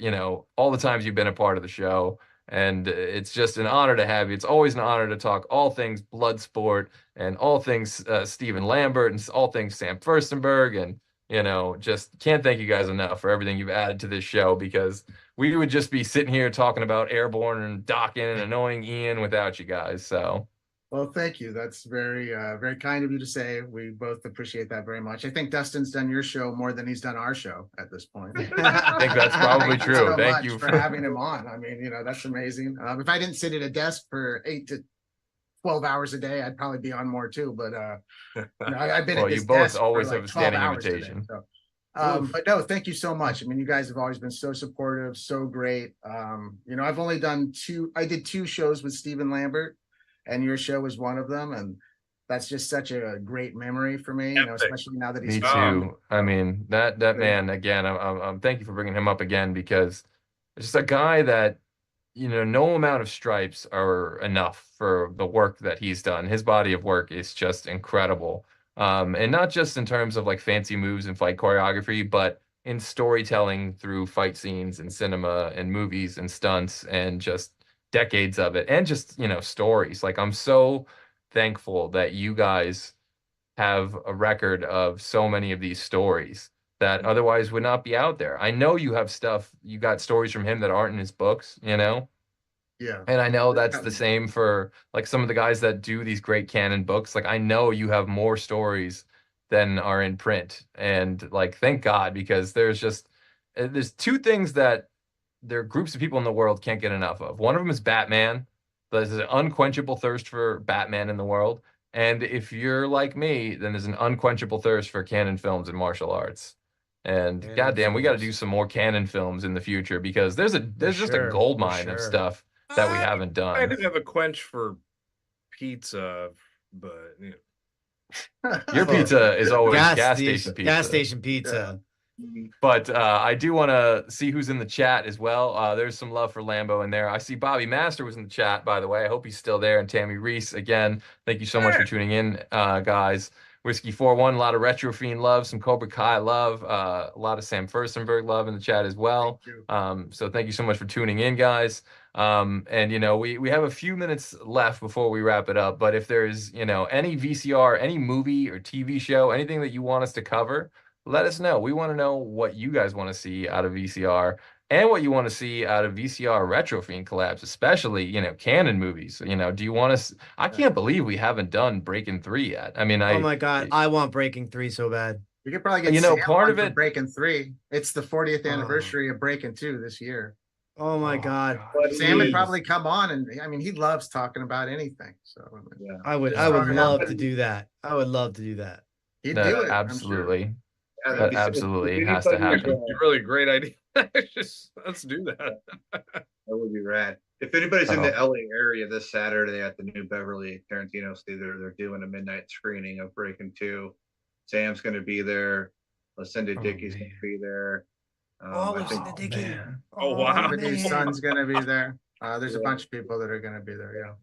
S3: all the times you've been a part of the show. And it's just an honor to have you. It's always an honor to talk all things Bloodsport and all things Stephen Lambert and all things Sam Furstenberg. And just can't thank you guys enough for everything you've added to this show, because we would just be sitting here talking about Airborne and docking and annoying Ian without you guys. So,
S11: well, thank you. That's very, very kind of you to say. We both appreciate that very much. I think Dustin's done your show more than he's done our show at this point.
S3: I think that's probably true. Thank you
S11: for having him on. I mean, that's amazing. If I didn't sit at a desk for 8 to 12 hours a day, I'd probably be on more too. But I've been at this
S3: you both
S11: desk
S3: always
S11: for
S3: have
S11: like
S3: a standing
S11: 12 hours
S3: invitation.
S11: Today, so. But no, thank you so much. I mean, you guys have always been so supportive, so great. I've only done I did 2 shows with Stephen Lambert, and your show was one of them. And that's just such a great memory for me, especially now that he's
S3: Me too. I mean, that man, again, I'm thank you for bringing him up again, because it's just a guy that, no amount of stripes are enough for the work that he's done. His body of work is just incredible. And not just in terms of like fancy moves and fight choreography, but in storytelling through fight scenes and cinema and movies and stunts and just decades of it, and just, stories. Like, I'm so thankful that you guys have a record of so many of these stories that otherwise would not be out there. I know you have you got stories from him that aren't in his books,
S11: Yeah.
S3: And I know that's the same for like some of the guys that do these great canon books. Like, I know you have more stories than are in print. And like, thank God, because there's 2 things that there are groups of people in the world can't get enough of. One of them is Batman. There's an unquenchable thirst for Batman in the world. And if you're like me, then there's an unquenchable thirst for canon films and martial arts. And goddamn, we got to do some more canon films in the future, because there's just a gold mine of stuff that we haven't done.
S7: I do have a quench for pizza, but
S3: your pizza is always gas station pizza.
S1: Gas station pizza.
S3: But I do want to see who's in the chat as well. There's some love for Lambo in there. I see Bobby Master was in the chat, by the way. I hope he's still there. And Tammy Reese, again, thank you so much for tuning in, guys. Whiskey 41, a lot of Retro Fiend love, some Cobra Kai love, a lot of Sam Furstenberg love in the chat as well. So thank you so much for tuning in, guys. And we have a few minutes left before we wrap it up. But if there's any VCR, any movie or TV show, anything that you want us to cover, let us know. We want to know what you guys want to see out of VCR, and what you want to see out of VCR Retro Fiend collabs, especially, canon movies. Do you want to? I can't believe we haven't done Breaking 3 yet. I mean,
S1: oh my God, I want Breaking 3 so bad.
S11: We could probably get part of it. Breaking 3. It's the 40th anniversary of Breaking 2 this year.
S1: Oh my God.
S11: Sam would probably come on, and I mean, he loves talking about anything. So
S1: I would love to do that. I would love to do that.
S11: He'd do it.
S3: Absolutely.
S5: Yeah,
S3: That absolutely has to happen.
S7: Really great idea. Let's do that.
S5: That would be rad. If anybody's in the LA area this Saturday at the New Beverly Tarantino Theater, they're doing a midnight screening of Breaking 2. Sam's going to be there. Lucinda Dickey's going to be there.
S1: Lucinda Dickey.
S7: Oh, wow.
S11: Somebody's son's going to be there. There's a bunch of people that are going to be there. Yeah.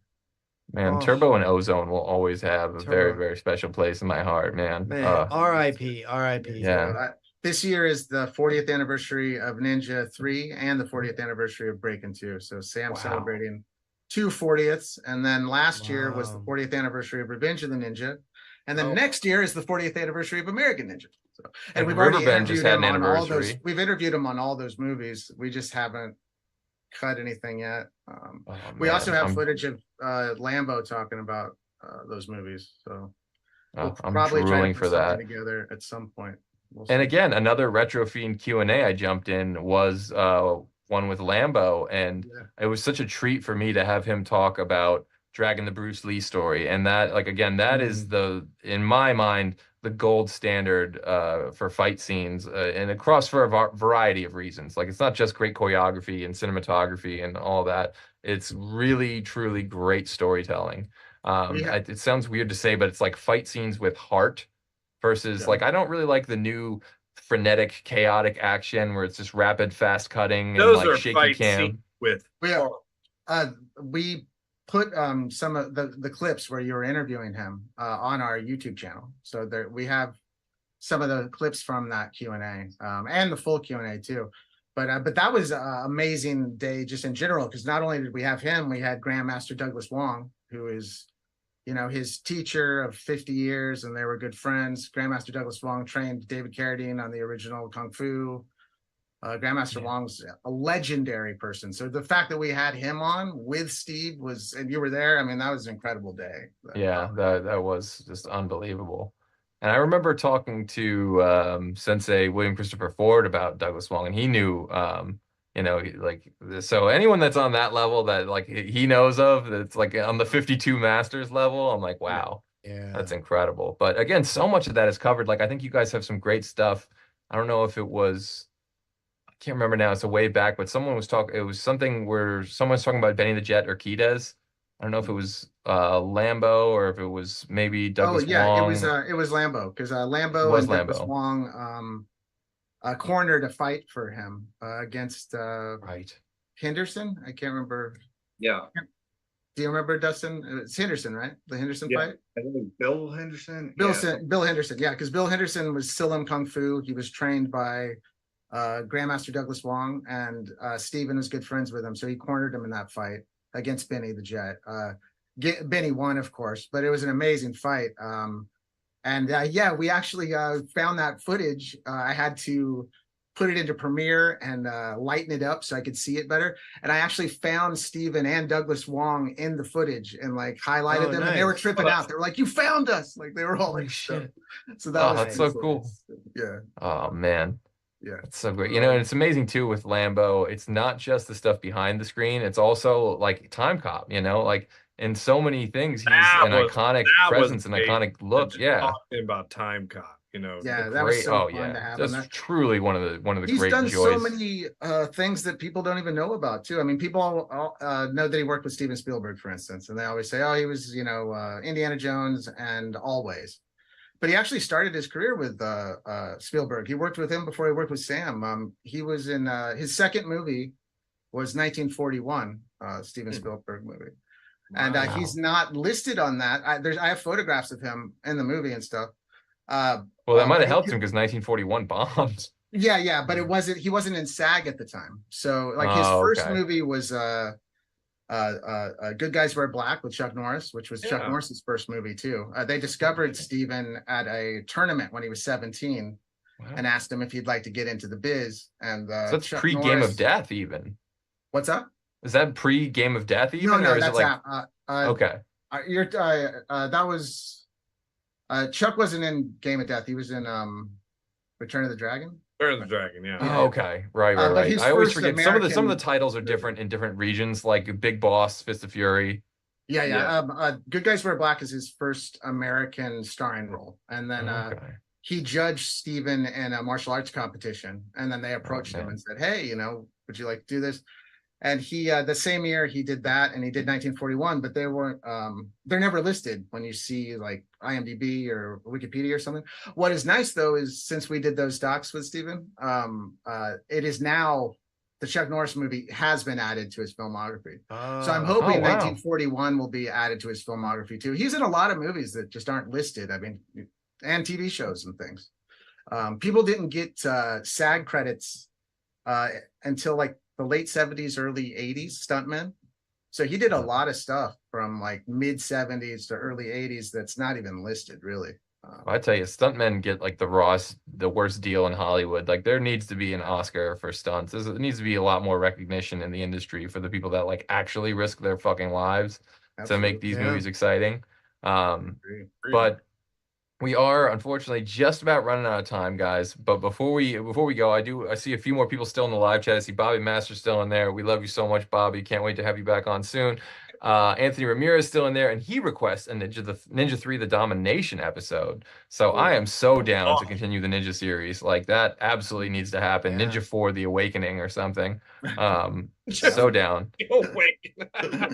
S3: Man, Turbo and Ozone will always have a very, very special place in my heart, man.
S1: R.I.P. R.I.P.
S3: Yeah.
S11: This year is the 40th anniversary of Ninja 3 and the 40th anniversary of Breaking 2. So Sam's celebrating 2 40ths. And then last year was the 40th anniversary of Revenge of the Ninja. And then next year is the 40th anniversary of American Ninja. So, and we've already interviewed him on all those. We've interviewed him on all those movies. We just haven't cut anything yet. We also have footage of Lambo talking about those movies. So we'll
S3: I'm
S11: probably try
S3: drooling
S11: to
S3: for
S11: put something
S3: that.
S11: together at some point.
S3: And again, another Retro Fiend Q&A I jumped in was one with Lambo, and it was such a treat for me to have him talk about Dragging the Bruce Lee story. And that, like, again, that is in my mind, the gold standard for fight scenes, and across for a variety of reasons. Like, it's not just great choreography and cinematography and all that. It's really, truly great storytelling. It sounds weird to say, but it's like fight scenes with heart versus like, I don't really like the new frenetic, chaotic action where it's just rapid, fast cutting and
S7: Those
S3: like
S7: are
S3: shaky
S7: fight
S3: cam.
S7: scenes with
S11: we put some of the clips where you were interviewing him on our YouTube channel. So there we have some of the clips from that Q&A and the full Q&A too. But that was an amazing day just in general, because not only did we have him, we had Grandmaster Douglas Wong, who is, you know, his teacher of 50 years, and they were good friends. Grandmaster Douglas Wong trained David Carradine on the original Kung Fu. Grandmaster Wong's a legendary person. So the fact that we had him on with Steve was, and you were there, I mean, that was an incredible day.
S3: Yeah, that was just unbelievable. And I remember talking to Sensei William Christopher Ford about Douglas Wong, and he knew, you know, like, so anyone that's on that level that like he knows of, that's like on the 52 Masters level, I'm like, wow, that's incredible. But again, so much of that is covered. Like, I think you guys have some great stuff. I don't know if it was, I can't remember now, it's a way back, but someone was talking, it was something where someone's talking about Benny the Jet or Urquidez. I don't know if it was Lambo or if it was maybe Douglas Wong.
S11: It was Lambo, because Lambo and Douglas Wong cornered a fight for him against Henderson. I can't remember.
S5: Yeah.
S11: Do you remember, Dustin? It's Henderson, right? The Henderson fight?
S5: I think Bill Henderson.
S11: Bill Henderson, yeah, because Bill Henderson was still in Kung Fu. He was trained by Grandmaster Douglas Wong, and Steven was good friends with him, so he cornered him in that fight against Benny the Jet. Benny won, of course, but it was an amazing fight. We actually found that footage. I had to put it into Premiere and lighten it up so I could see it better. And I actually found Steven and Douglas Wong in the footage and like highlighted them, and they were tripping out. They were like, "You found us!" Like they were all like, "Shit!" So
S3: that's so cool.
S11: Yeah.
S3: Oh man.
S11: Yeah,
S3: it's so great. You know, and it's amazing too with Lambo. It's not just the stuff behind the screen. It's also like Time Cop, you know, like in so many things, he's an iconic presence, an iconic look. Yeah.
S7: Talking about Time Cop, you know.
S11: Yeah, that was so fun to have.
S3: That's truly one of the
S11: he's
S3: great
S11: done
S3: joys.
S11: so many things that people don't even know about too. I mean, people know that he worked with Steven Spielberg, for instance, and they always say, "Oh, he was, you know, Indiana Jones and Always." But he actually started his career with Spielberg. He worked with him before he worked with Sam. He was in his second movie was 1941, Steven Spielberg movie. And he's not listed on that. I have photographs of him in the movie and stuff.
S3: Well, that might have helped him because 1941 bombed.
S11: Yeah, but he wasn't in SAG at the time. So like his first movie was Good Guys Wear Black with Chuck Norris, which was Chuck Norris's first movie too. They discovered Steven at a tournament when he was 17 and asked him if he'd like to get into the biz. And
S3: so that's pre-Game of Death even.
S11: What's up?
S3: Is that pre-Game of Death even?
S11: No,
S3: or is
S11: that's
S3: it like
S11: okay. That was Chuck wasn't in Game of Death. He was in Return of the Dragon.
S7: Return of the Dragon, yeah.
S3: Oh, okay, right. I always forget some of the titles are different in different regions, like Big Boss, Fist of Fury.
S11: Yeah. Good Guys Wear Black is his first American starring role, and then he judged Steven in a martial arts competition, and then they approached him and said, "Hey, would you like to do this?" And he the same year he did that, and he did 1941, but they weren't they're never listed when you see like IMDb or Wikipedia or something. What is nice though is since we did those docs with Steven, it is now the Chuck Norris movie has been added to his filmography. So I'm hoping 1941 will be added to his filmography too. He's in a lot of movies that just aren't listed. I mean, and TV shows and things. People didn't get SAG credits until like the late 70s, early 80s, stuntmen. So he did a lot of stuff from like mid 70s to early 80s that's not even listed really.
S3: I tell you, stuntmen get like the worst deal in Hollywood. Like there needs to be an Oscar for stunts. There needs to be a lot more recognition in the industry for the people that like actually risk their fucking lives to make these movies exciting. But we are unfortunately just about running out of time, guys. But before we go, I see a few more people still in the live chat. I see Bobby Master still in there. We love you so much, Bobby. Can't wait to have you back on soon. Anthony Ramirez still in there, and he requests a Ninja 3 The Domination episode. So I am so down to continue the Ninja series. Like that absolutely needs to happen. Ninja 4 The Awakening or something. So down.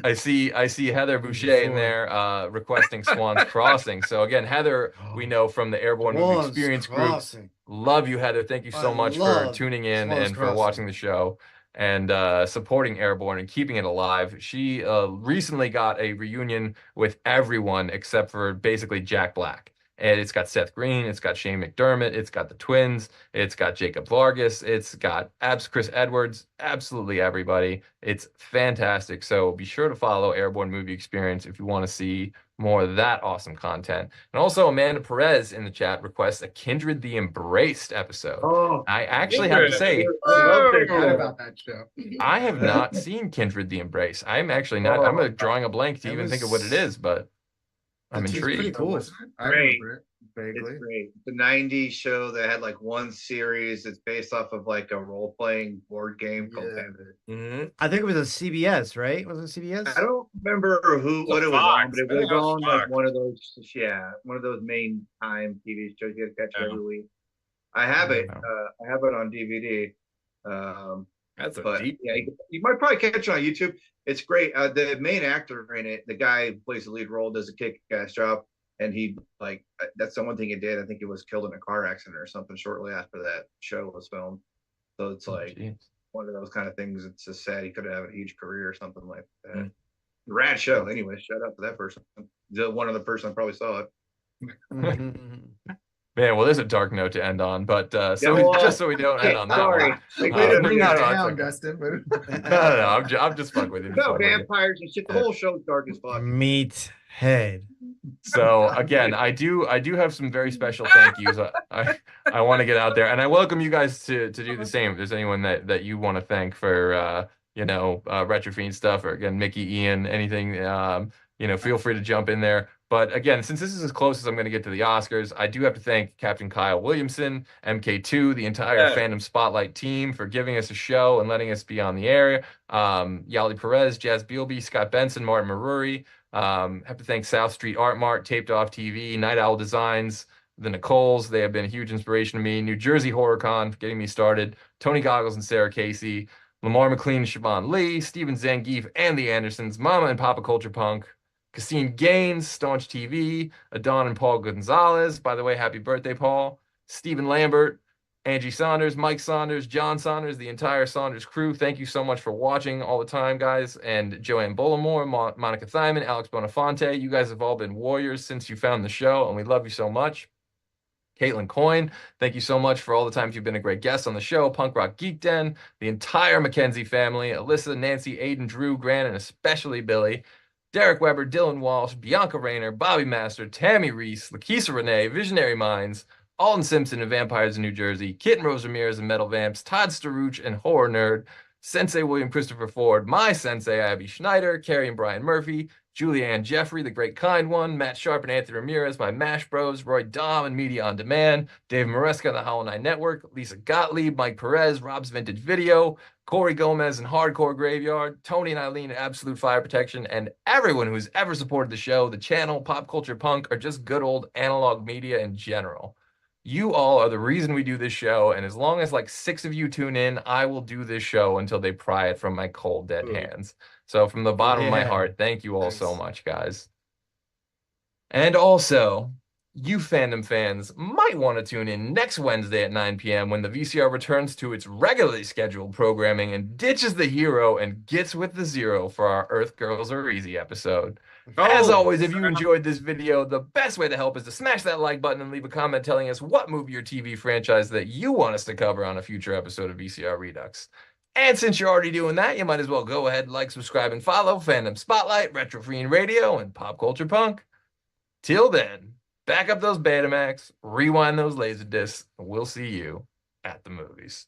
S3: I see Heather Boucher in there requesting Swan's Crossing. So again, Heather, we know from the Airborne Movie Experience group. Love you, Heather. Thank you so much for tuning in and for watching the show and supporting Airborne and keeping it alive. She recently got a reunion with everyone except for basically Jack Black. And it's got Seth Green, it's got Shane McDermott, it's got the twins, it's got Jacob Vargas, it's got Chris Edwards, absolutely everybody. It's fantastic. So be sure to follow Airborne Movie Experience if you want to see more of that awesome content. And also Amanda Perez in the chat requests a Kindred the Embraced episode. I actually have to say,
S11: about that show.
S3: I have not seen Kindred the Embrace. I'm actually not, I'm drawing a blank to even think of what it is, but I'm intrigued.
S11: Pretty cool, isn't it? I remember it vaguely.
S5: It's great. The 90s show that had like one series that's based off of like a role-playing board game called Fandom.
S1: I think it was a CBS, right? Was it CBS?
S5: I don't remember what it was on, but it was on like one of those main time TV shows you get to catch every week. I have it. I have it on DVD.
S3: That's a
S5: but
S3: deep.
S5: Yeah, you might probably catch it on YouTube. It's great. The main actor in it, the guy who plays the lead role, does a kick-ass job. And he that's the one thing he did. I think he was killed in a car accident or something shortly after that show was filmed. So it's like one of those kind of things. It's just sad. He could have had a huge career or something like that. Rad show. Anyway, shout out to that person. One other person I probably saw it.
S3: Man, well, there's a dark note to end on, but just so we don't end on that one.
S11: Bring it down, Dustin.
S3: No, I'm just fucking with you.
S5: No, vampires and shit. The whole show's dark as fuck.
S1: Meathead.
S3: So again, I do have some very special thank yous. I want to get out there, and I welcome you guys to do the same. If there's anyone that you want to thank for Retrofiend stuff, or again, Mickey, Ian, anything, feel free to jump in there. But again, since this is as close as I'm going to get to the Oscars, I do have to thank Captain Kyle Williamson, MK2, the entire Fandom Spotlight team for giving us a show and letting us be on the air. Yali Perez, Jazz Bealby, Scott Benson, Martin Maruri. Have to thank South Street Art Mart, Taped Off TV, Night Owl Designs, the Nicoles. They have been a huge inspiration to me. New Jersey HorrorCon for getting me started. Tony Goggles and Sarah Casey. Lamar McLean and Siobhan Lee. Steven Zangief and the Andersons. Mama and Papa Culture Punk. Cassine Gaines, Staunch TV, Adon and Paul Gonzalez. By the way, happy birthday, Paul. Stephen Lambert, Angie Saunders, Mike Saunders, John Saunders, the entire Saunders crew. Thank you so much for watching all the time, guys. And Joanne Bollamore, Monica Thyman, Alex Bonafonte. You guys have all been warriors since you found the show, and we love you so much. Caitlin Coyne, thank you so much for all the times you've been a great guest on the show. Punk Rock Geek Den, the entire Mackenzie family, Alyssa, Nancy, Aiden, Drew, Grant, and especially Billy. Derek Weber, Dylan Walsh, Bianca Rayner, Bobby Master, Tammy Reese, Lakeisha Renee, Visionary Minds, Alden Simpson and Vampires in New Jersey, Kit and Rose Ramirez and Metal Vamps, Todd Staruch and Horror Nerd, Sensei William Christopher Ford, my sensei Abby Schneider, Carrie and Brian Murphy, Julianne Jeffrey, the Great Kind One, Matt Sharp and Anthony Ramirez, my MASH Bros, Roy Dom and Media on Demand, Dave Maresca on the Hollow 9 Network, Lisa Gottlieb, Mike Perez, Rob's Vintage Video, Corey Gomez and Hardcore Graveyard, Tony and Eileen at Absolute Fire Protection, and everyone who's ever supported the show, the channel, Pop Culture Punk, or just good old analog media in general. You all are the reason we do this show, and as long as like 6 of you tune in, I will do this show until they pry it from my cold, dead hands. So from the bottom of my heart, thank you all so much, guys. And also, you Fandom fans might want to tune in next Wednesday at 9 p.m. when the VCR returns to its regularly scheduled programming and ditches the hero and gets with the zero for our Earth Girls Are Easy episode. As always, if you enjoyed this video, the best way to help is to smash that like button and leave a comment telling us what movie or TV franchise that you want us to cover on a future episode of VCR Redux. And since you're already doing that, you might as well go ahead, like, subscribe, and follow Fandom Spotlight, Retro Free Radio, and Pop Culture Punk. Till then, back up those Betamax, rewind those Laserdiscs, and we'll see you at the movies.